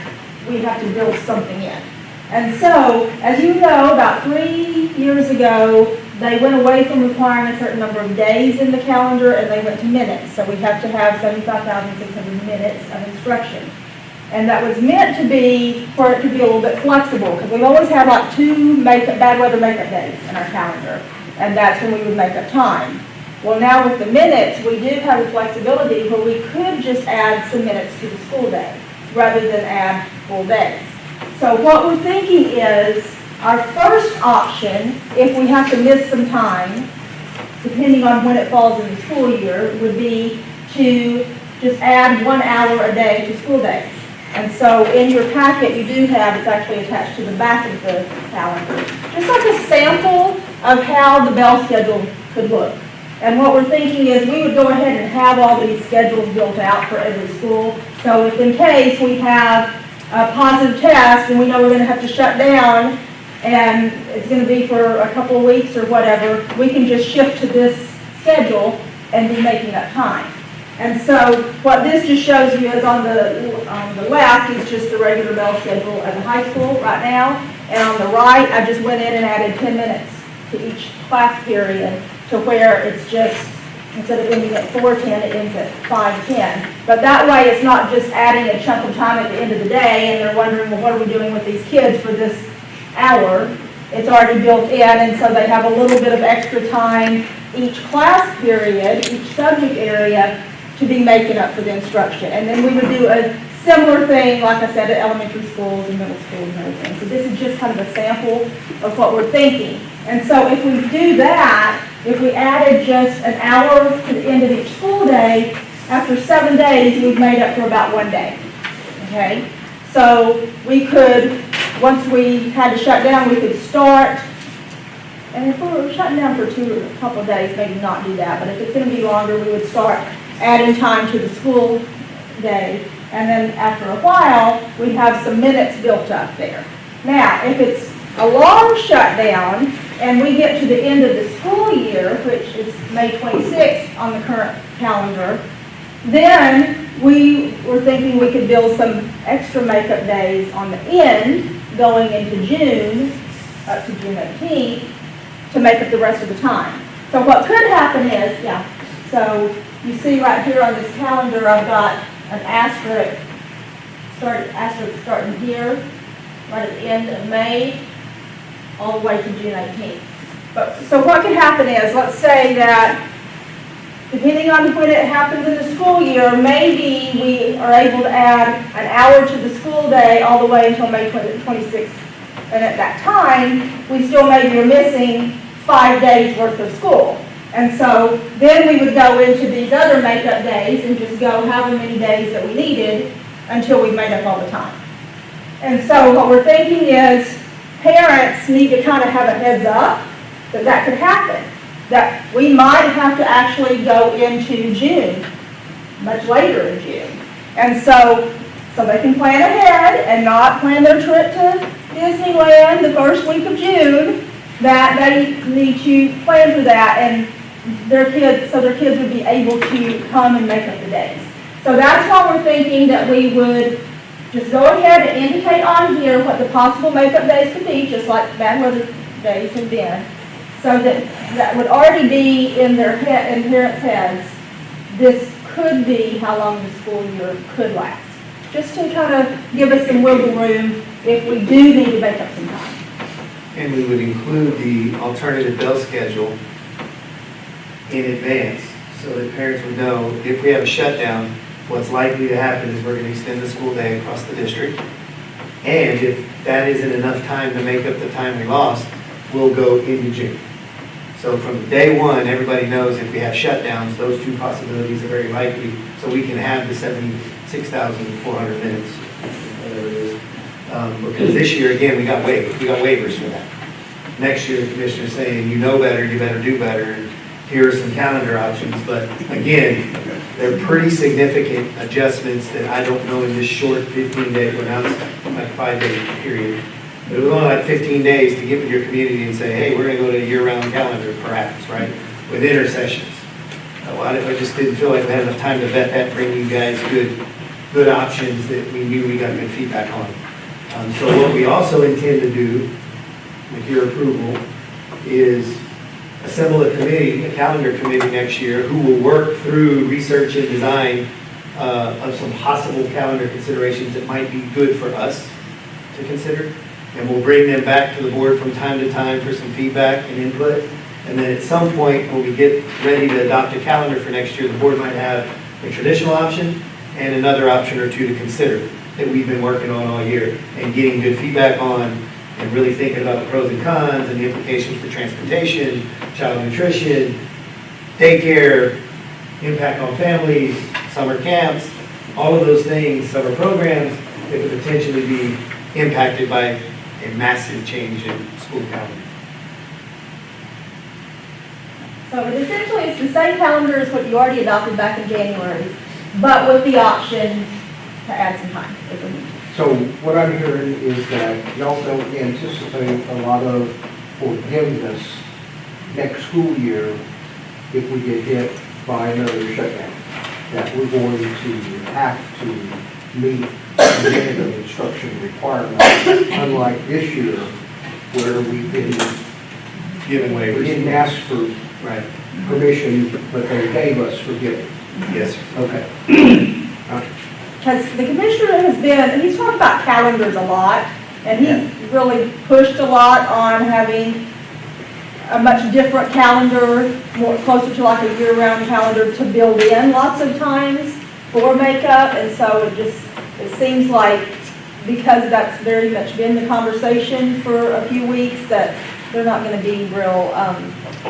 we have to build something in. And so, as you know, about 3 years ago, they went away from requiring a certain number of days in the calendar and they went to minutes. So we have to have 75,600 minutes of instruction. And that was meant to be, for it to be a little bit flexible, because we've always had like 2 bad weather makeup days in our calendar, and that's when we would make up time. Well, now with the minutes, we do have the flexibility where we could just add some minutes to the school day, rather than add full days. So what we're thinking is, our first option, if we have to miss some time, depending on when it falls in the school year, would be to just add 1 hour a day to school days. And so in your packet, you do have, it's actually attached to the back of the calendar, just like a sample of how the bell schedule could look. And what we're thinking is we would go ahead and have all these schedules built out for every school. So if in case we have a positive test and we know we're going to have to shut down and it's going to be for a couple of weeks or whatever, we can just shift to this schedule and be making up time. And so what this just shows you is on the left is just the regular bell schedule at the high school right now. And on the right, I just went in and added 10 minutes to each class period to where it's just, instead of ending at 4:10, it ends at 5:10. But that way it's not just adding a chunk of time at the end of the day and they're wondering, well, what are we doing with these kids for this hour? It's already built in, and so they have a little bit of extra time each class period, each subject area, to be making up for the instruction. And then we would do a similar thing, like I said, at elementary schools and middle schools and everything. So this is just kind of a sample of what we're thinking. And so if we do that, if we added just an hour to the end of each school day, after 7 days, we've made up for about 1 day. Okay? So we could, once we had to shut down, we could start, and if we were shutting down for a couple of days, maybe not do that, but if it's going to be longer, we would start adding time to the school day, and then after a while, we have some minutes built up there. Now, if it's a long shutdown, and we get to the end of the school year, which is May 26th on the current calendar, then we were thinking we could build some extra makeup days on the end, going into June, up to June 18th, to make up the rest of the time. So what could happen is, so you see right here on this calendar, I've got an asterisk starting here, right at the end of May, all the way to June 18th. But, so what could happen is, let's say that, depending on when it happens in the school year, maybe we are able to add an hour to the school day all the way until May 26th. And at that time, we still maybe are missing 5 days worth of school. And so then we would go into these other makeup days and just go however many days that we needed until we made up all the time. And so what we're thinking is parents need to kind of have a heads up that that could happen, that we might have to actually go into June, much later in June. And so they can plan ahead and not plan their trip to Disneyland the first week of June, that they need to plan for that, and their kids would be able to come and make up the days. So that's why we're thinking that we would just go ahead and indicate on here what the possible makeup days could be, just like bad weather days have been, so that would already be in parents' heads. This could be how long the school year could last, just to kind of give us some wiggle room if we do need to make up some time. and we would include the alternative bell schedule in advance, so that parents would know if we have a shutdown, what's likely to happen is we're going to extend the school day across the district. And if that isn't enough time to make up the time we lost, we'll go into June. So from day one, everybody knows if we have shutdowns, those two possibilities are very likely, so we can have the 76,400 minutes, whatever it is. Because this year, again, we got waivers for that. Next year, the commissioner's saying, you know better, you better do better, and here are some calendar options. But again, they're pretty significant adjustments that I don't know in this short 15-day, well, now it's like 5-day period. But it was only like 15 days to get with your community and say, hey, we're going to go to a year-round calendar perhaps, right? With intercessions. I just didn't feel like we had enough time to vet that, bring you guys good options that we knew we got good feedback on. So what we also intend to do, with your approval, is assemble a committee, a calendar committee next year, who will work through research and design of some possible calendar considerations that might be good for us to consider. And we'll bring them back to the board from time to time for some feedback and input. And then at some point, when we get ready to adopt a calendar for next year, the board might have a traditional option and another option or two to consider that we've been working on all year and getting good feedback on, and really thinking about the pros and cons and the implications for transportation, child nutrition, daycare, impact on families, summer camps, all of those things, summer programs that could potentially be impacted by a massive change in school calendar. So essentially, it's the same calendar as what you already adopted back in January, but with the option to add some time if we need to. So what I'm hearing is that y'all don't anticipate a lot of forgiveness next school year if we get hit by another shutdown. That we're going to have to meet the minimum instruction requirements, unlike this year where we Given we waivers. didn't ask for permission, but they gave us forgiveness. Yes, sir. Okay. Because the commissioner has been, he's talked about calendars a lot, and he's really pushed a lot on having a much different calendar, more closer to like a year-round calendar to build in lots of times for makeup. And so it seems like, because that's very much been the conversation for a few weeks, that they're not going to be real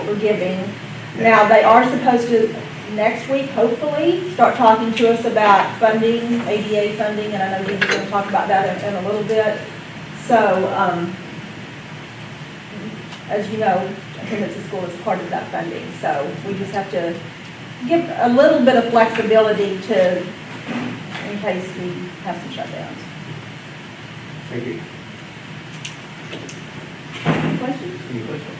forgiving. Now, they are supposed to, next week, hopefully, start talking to us about funding, ADA funding, and I know Dean's going to talk about that in a little bit. So, as you know, attendance at school is part of that funding. So we just have to give a little bit of flexibility to, in case we have some shutdowns. Thank you. Any questions? Any questions?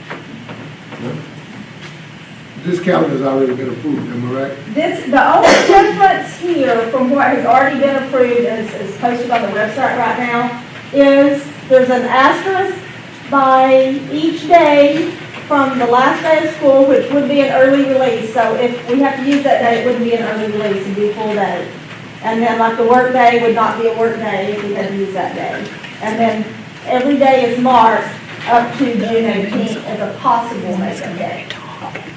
This calendar's already been approved, am I right? The only difference here from what has already been approved and is posted on the website right now is there's an asterisk by each day from the last day of school, which would be an early release. So if we have to use that day, it wouldn't be an early release, it'd be a full day. And then like the work day would not be a work day if we had to use that day. And then every day is marked up to June 18th as a possible makeup day.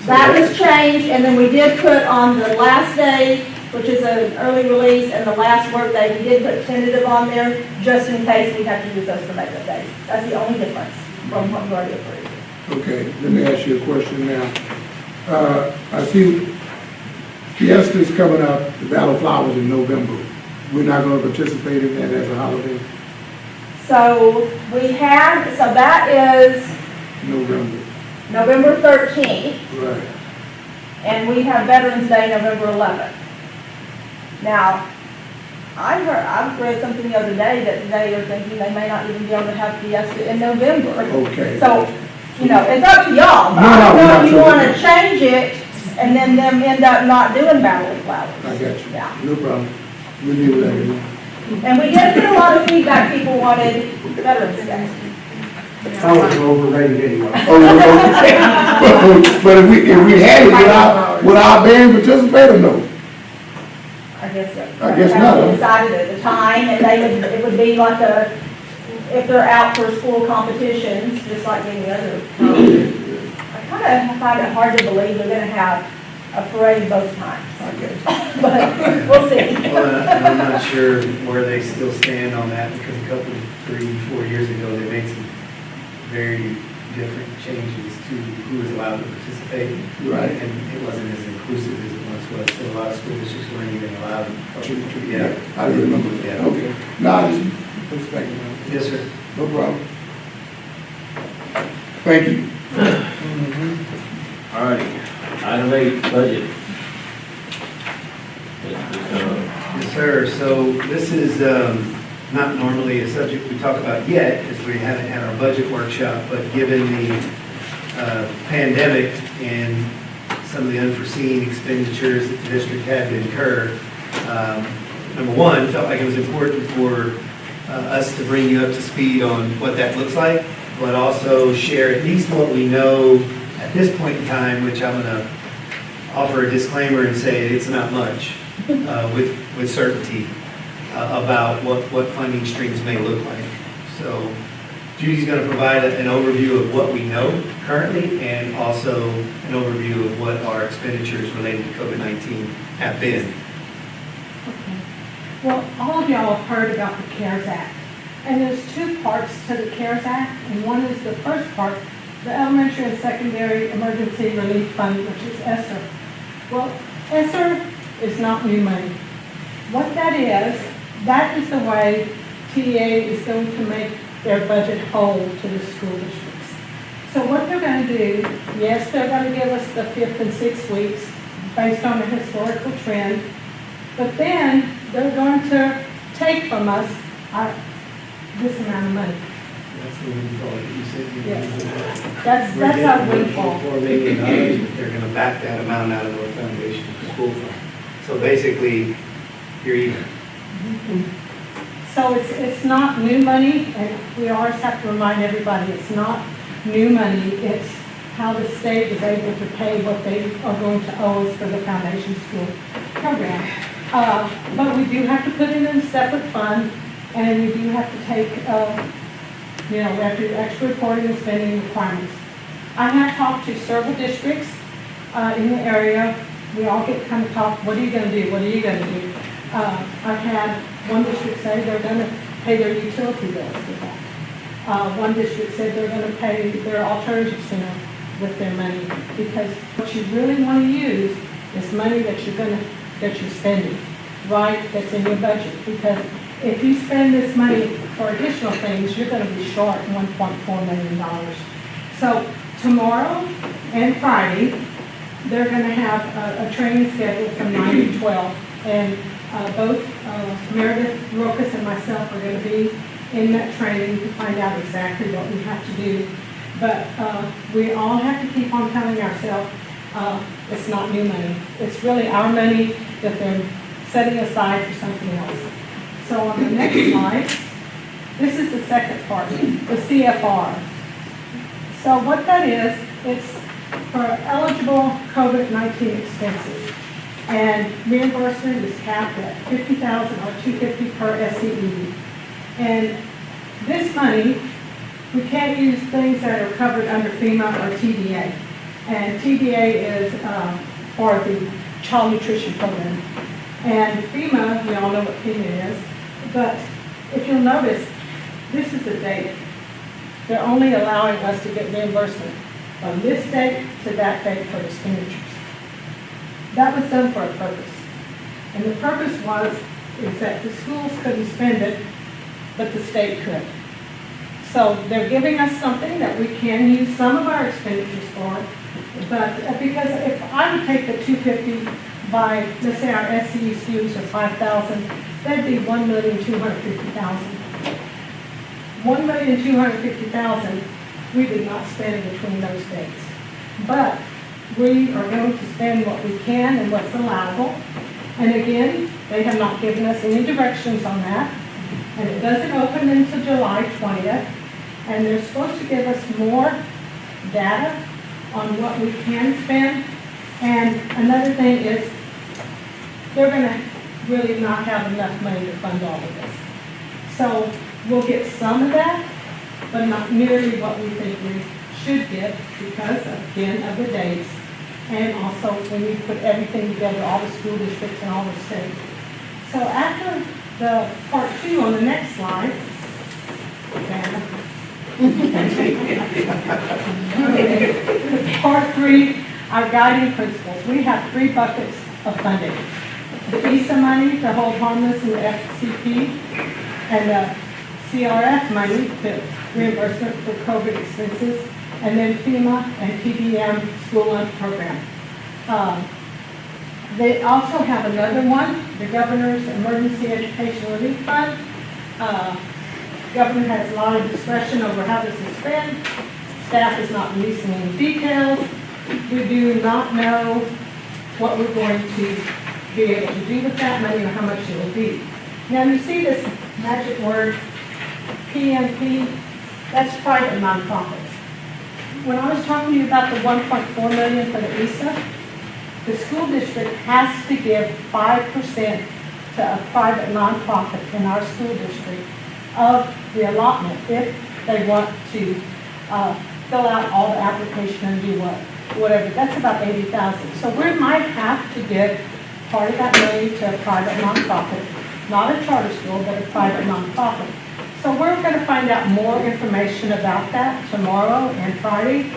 That was changed, and then we did put on the last day, which is an early release, and the last work day, we did put tentative on there, just in case we have to use those for makeup days. That's the only difference from what you already approved. Okay, let me ask you a question now. I see Fiesta's coming up, the Battle of Flowers in November. We're not going to participate in that as a holiday? So that is November. November 13th, Right. and we have Veterans Day November 11th. Now, I've read something the other day that they are thinking they may not even be able to have Fiesta in November. Okay. So, it's up to y'all. But No, I don't know if you absolutely. want to change it and then them end up not doing Battle of Flowers. I got you. Yeah. No problem. We leave it at it. And we did get a lot of feedback, people wanted Veterans Day. I was overrated anyway. But if we had it, would our band participate or no? I guess I guess not, huh? We decided at the time, and it would be like if they're out for school competitions, just like any other college. I kind of find it hard to believe they're gonna have a parade both times. But we'll see. Well, and I'm not sure where they still stand on that, because a couple, 3-4 years ago, they made some very different changes to who was allowed to participate. Right. And it wasn't as inclusive as it once was, so a lot of school districts weren't even allowed. Yeah, I remember that. Yeah. Okay. Now, just perspective. Yes, sir. No problem. Thank you. All righty, item 8, budget. Yes, sir. So this is not normally a subject we talk about yet, as we haven't had our budget workshop, but given the pandemic and some of the unforeseen expenditures that the district had to incur, number one, felt like it was important for us to bring you up to speed on what that looks like, but also share at least what we know at this point in time, which I'm going to offer a disclaimer and say it's not much with certainty about what funding streams may look like. So Judy's going to provide an overview of what we know currently, and also an overview of what our expenditures related to COVID-19 have been. Well, all of y'all have heard about the CARES Act, and there's 2 parts to the CARES Act, and one is the first part, the Elementary and Secondary Emergency Relief Fund, which is ESSER. Well, ESSER is not new money. What that is the way TEA is going to make their budget whole to the school districts. So what they're going to do, yes, they're going to give us the 5th and 6th weeks based on the historical trend, but then they're going to take from us this amount of money. That's the windfall that you said. Yes. That's our windfall. $4 million, but they're going to back that amount out of our foundation school fund. So basically, you're even. So it's not new money, and we always have to remind everybody, it's not new money, it's how the state is able to pay what they are going to owe us for the foundation school program. But we do have to put it in a separate fund, and we do have to take, we have to do extra reporting and spending requirements. I have talked to several districts in the area. We all get kind of talk, what are you going to do? What are you going to do? I've had one district say they're going to pay their utility bills with that. One district said they're going to pay their alternative center with their money, because what you really want to use is money that you're spending, right? That's in your budget. Because if you spend this money for additional things, you're going to be short $1.4 million. So tomorrow and Friday, they're going to have a training schedule from 9 to 12, and both Meredith Rokas and myself are going to be in that training to find out exactly what we have to do. But we all have to keep on telling ourselves it's not new money. It's really our money that they're setting aside for something else. So on the next slide, this is the second part, the CFR. So what that is, it's for eligible COVID-19 expenses. And reimbursement is capped at $50,000 or $250 per SCE. And this money, we can't use things that are covered under FEMA or TDA. And TDA is for the Child Nutrition Program. And FEMA, we all know what FEMA is, but if you'll notice, this is the date. They're only allowing us to get reimbursement from this date to that date for expenditures. That was done for a purpose. And the purpose is that the schools couldn't spend it, but the state could. So they're giving us something that we can use some of our expenditures for, but because if I would take the $250 by, let's say our SCE students are 5,000, that'd be $1,250,000. $1,250,000 we did not spend between those dates. But we are going to spend what we can and what's allowable. And again, they have not given us any directions on that. And it doesn't open until July 20th. And they're supposed to give us more data on what we can spend. And another thing is, they're going to really not have enough money to fund all of this. So we'll get some of that, but not nearly what we think we should get because, again, of the dates. And also, when you put everything together, all the school districts and all the states. So after the part 2 on the next slide, part 3, our guiding principles. We have 3 buckets of funding. The ESA money to hold harmless in the FCP, and the CRF money, the reimbursement for COVID expenses, and then FEMA and TDM school lunch program. They also have another one, the Governor's Emergency Education Relief Fund. Governor has a lot of discretion over how this is spent. Staff is not releasing any details. We do not know what we're going to be able to do with that money or how much it will be. Now you see this magic word, PNP, that's private nonprofits. When I was talking to you about the 1.4 million for the ESA, the school district has to give 5% to a private nonprofit in our school district of the allotment if they want to fill out all the application and do whatever. That's about 80,000. So we might have to give part of that money to a private nonprofit, not a charter school, but a private nonprofit. So we're going to find out more information about that tomorrow and Friday.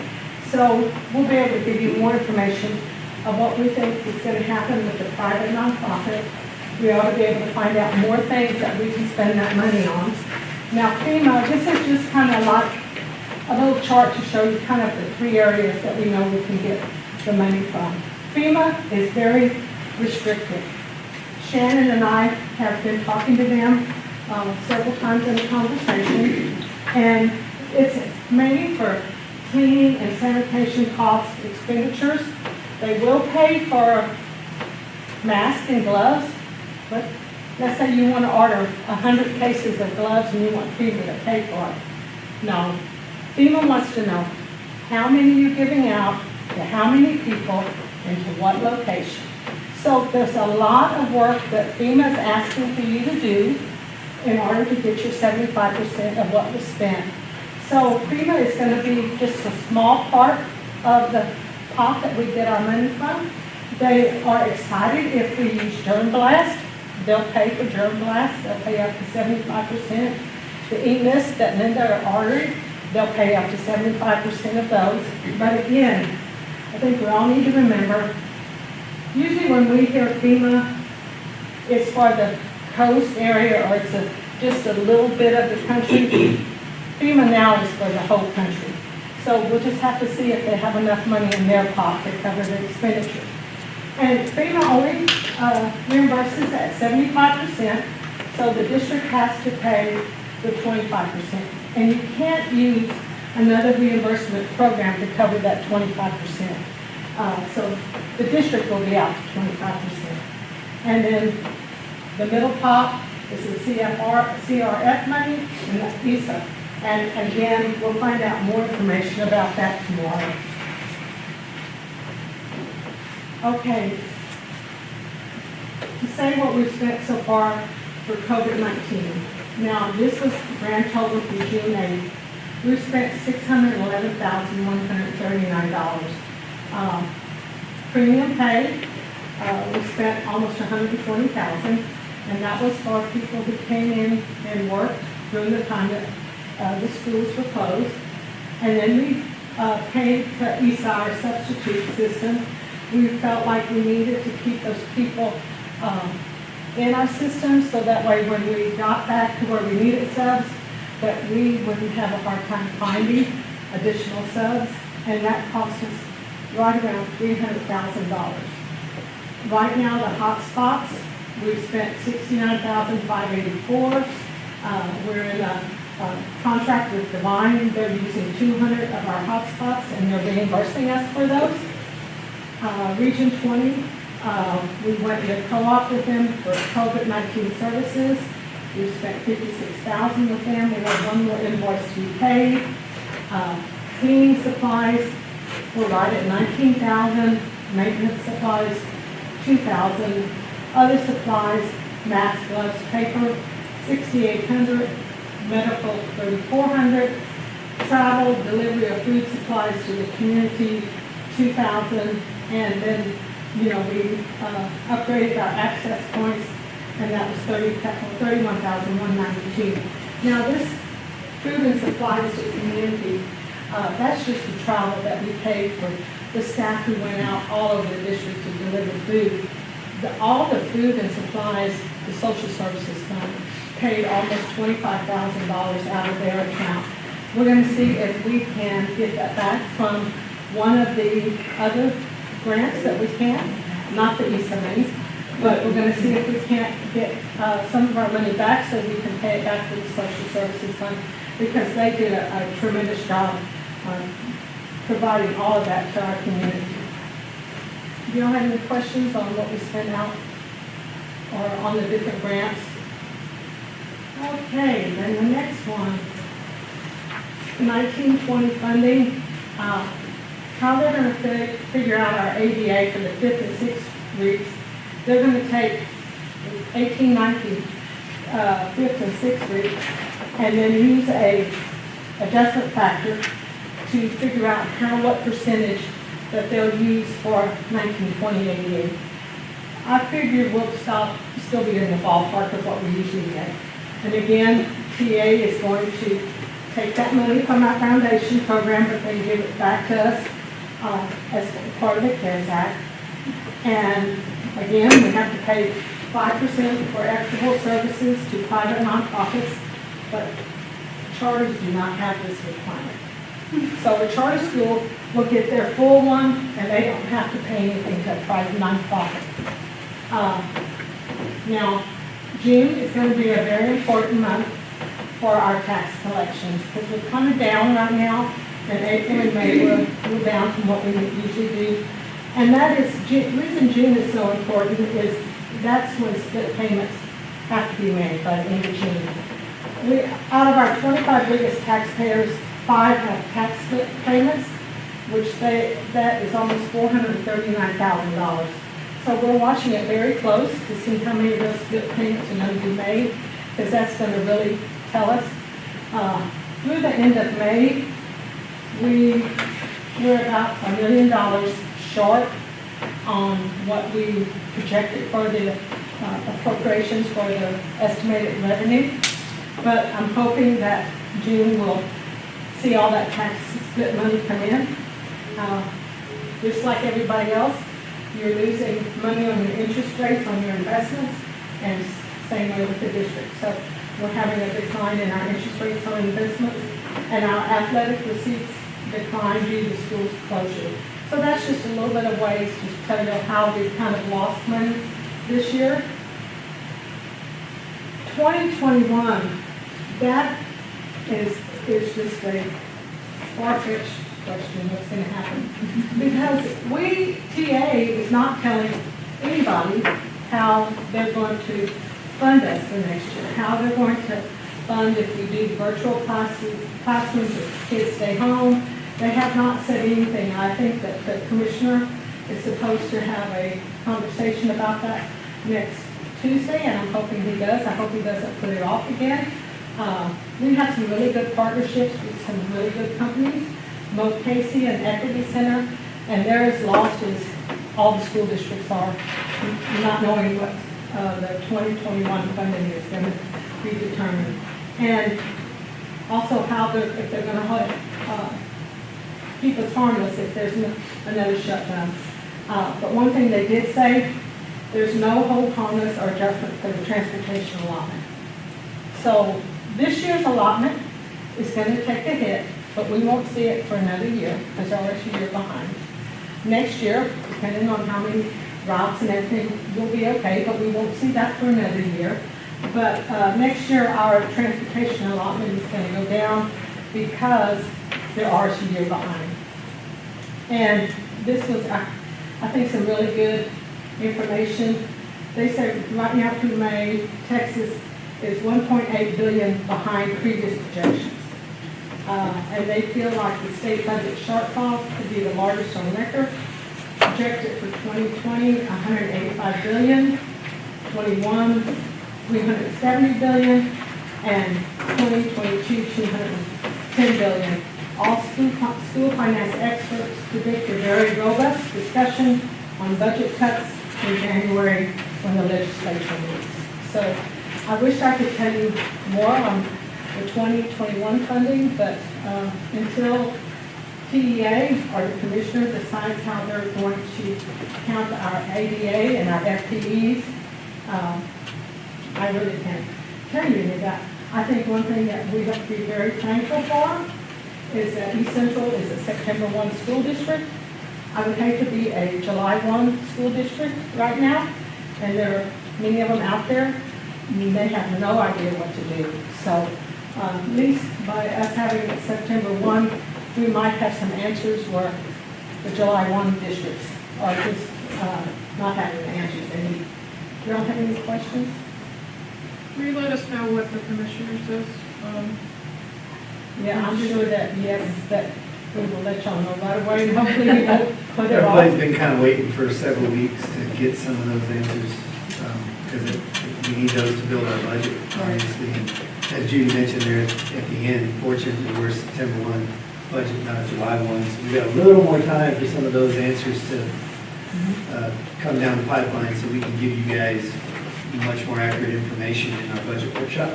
So we'll be able to give you more information of what we think is going to happen with the private nonprofit. We ought to be able to find out more things that we can spend that money on. Now FEMA, this is just kind of like a little chart to show you kind of the 3 areas that we know we can get the money from. FEMA is very restrictive. Shannon and I have been talking to them several times in the conversation, and it's mainly for cleaning and sanitation cost expenditures. They will pay for masks and gloves, but let's say you want to order 100 cases of gloves and you want FEMA to pay for it. No. FEMA wants to know how many you're giving out, to how many people, and to what location. So there's a lot of work that FEMA is asking for you to do in order to get your 75% of what was spent. So FEMA is going to be just a small part of the pot that we get our money from. They are excited if we use germ blast. They'll pay for germ blast. They'll pay up to 75%. The e-mist that Linda ordered, they'll pay up to 75% of those. But again, I think we all need to remember, usually when we hear FEMA, it's for the coast area or it's just a little bit of the country. FEMA now is for the whole country. So we'll just have to see if they have enough money in their pot to cover the expenditure. And FEMA only reimburses at 75%, so the district has to pay the 25%. And you can't use another reimbursement program to cover that 25%. So the district will be out to 25%. And then the middle pot is the CRF money and the ESA. And again, we'll find out more information about that tomorrow. Okay. To say what we've spent so far for COVID-19. Now, this was grand total through June 8th. We've spent $611,139. Premium pay, we spent almost $120,000, and that was for people who came in and worked during the time that the schools were closed. And then we paid for ESA, our substitute system. We felt like we needed to keep those people in our system so that way when we got back to where we needed subs, that we wouldn't have a hard time finding additional subs. And that cost us right around $300,000. Right now, the hot spots, we've spent $69,584. We're in a contract with Divine. They're using 200 of our hot spots, and they're reimbursing us for those. Region 20, we went to co-op with them for COVID-19 services. We've spent $56,000 with them. We have one more invoice to be paid. Cleaning supplies, we're right at $19,000. Maintenance supplies, $2,000. Other supplies, masks, gloves, paper, $6,800. medical, 3,400, travel, delivery of food supplies to the community, 2,000, and then, we upgraded our access points, and that was 31,192. Now, this food and supplies to the community, that's just the travel that we paid for the staff who went out all over the district to deliver food. All the food and supplies, the social services fund paid almost $25,000 out of their account. We're going to see if we can get that back from one of the other grants that we can, not the ECISD, but we're going to see if we can't get some of our money back so we can pay it back to the social services fund, because they did a tremendous job providing all of that to our community. Do you all have any questions on what we spent out or on the different grants? Okay, then the next one, 1920 funding, how they're going to figure out our ADA for the 5th and 6th weeks. They're going to take 18, 19, 5th and 6th weeks, and then use a adjustment factor to figure out what percentage that they'll use for 1920 ADA. I figured we'll still be in the ballpark of what we usually get. And again, TA is going to take that money from our foundation program, but then give it back to us as part of the CARES Act. And again, we have to pay 5% for equitable services to private nonprofits, but charters do not have this requirement. So a charter school will get their full one, and they don't have to pay anything to a private nonprofit. Now, June is going to be a very important month for our tax collections, because we're kind of down right now, and April and May we're down from what we usually do. And that is, the reason June is so important is that's when split payments have to be made by the end of June. Out of our 25 biggest taxpayers, 5 have tax split payments, which that is almost $439,000. So we're watching it very close to see how many of those split payments are going to be made, because that's going to really tell us. Through the end of May, we're about $1 million short on what we projected for the appropriations for the estimated revenue. But I'm hoping that June will see all that tax split money come in. Just like everybody else, you're losing money on your interest rates on your investments, and same way with the district. So we're having a decline in our interest rates on investments, and our athletic receipts decline due to school's closure. So that's just a little bit of ways to tell you how we've kind of lost money this year. 2021, that is just a far-fetched question what's going to happen. Because TA is not telling anybody how they're going to fund us for next year, how they're going to fund if we do virtual classrooms, if kids stay home. They have not said anything. I think that the commissioner is supposed to have a conversation about that next Tuesday, and I'm hoping he does. I hope he doesn't put it off again. We have some really good partnerships with some really good companies, Mo Casey and Equity Center, and they're as lost as all the school districts are, not knowing what the 2021 funding is going to be determined. And also if they're going to keep us harmless if there's another shutdown. But one thing they did say, there's no hold harmless or adjustment for the transportation allotment. So this year's allotment is going to take a hit, but we won't see it for another year because they're already a year behind. Next year, depending on how many routes and everything, will be okay, but we won't see that for another year. But next year, our transportation allotment is going to go down because they're already a year behind. And this was, I think, some really good information. They said right now through May, Texas is 1.8 billion behind previous projections. And they feel like the state budget shortfall could be the largest on record. Projected for 2020, 185 billion, 21, 370 billion, and 2022, $210 billion. All school finance experts predict a very robust discussion on budget cuts in January when the legislature meets. So I wish I could tell you more on the 2021 funding, but until TEA or the commissioner decides how they're going to count our ADA and our FTEs, I really can't tell you any of that. I think one thing that we have to be very thankful for is that East Central is a September 1 school district. I would hate to be a July 1 school district right now, and there are many of them out there, and they have no idea what to do. So at least by us having it September 1, we might have some answers where the July 1 districts are just not having the answers they need. You don't have any questions? Will you let us know what the commissioner says? Yeah, I'm sure that, yes, that we will let y'all know right away, and hopefully we won't put it off. Everybody's been kind of waiting for several weeks to get some of those answers, because we need those to build our budget, obviously. And as Judy mentioned there at the end, fortunately, we're September 1 budget, not July 1, so we've got a little more time for some of those answers to come down the pipeline, so we can give you guys much more accurate information in our budget workshop.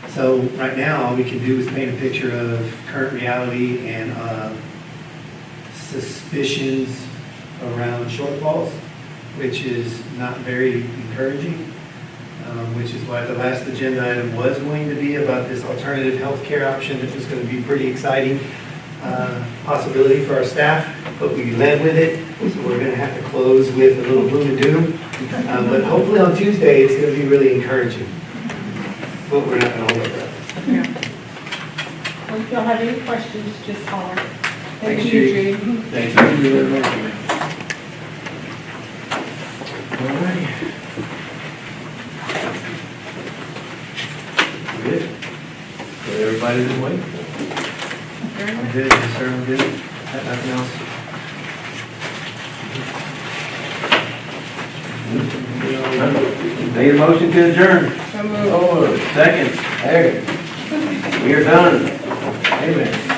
So right now, all we can do is paint a picture of current reality and suspicions around shortfalls, which is not very encouraging, which is why the last agenda item was going to be about this alternative healthcare option that was going to be pretty exciting possibility for our staff, but we led with it, so we're going to have to close with a little gloom and doom. But hopefully on Tuesday, it's going to be really encouraging. But we're not going to hold it up. Well, if y'all have any questions, just holler. Thanks, Judy. Thank you very much. All right. Good. So everybody's been waiting for. I'm good, yes, sir, I'm good. Have nothing else? Need a motion to adjourn. So moved. Oh, second. There. We are done. Amen.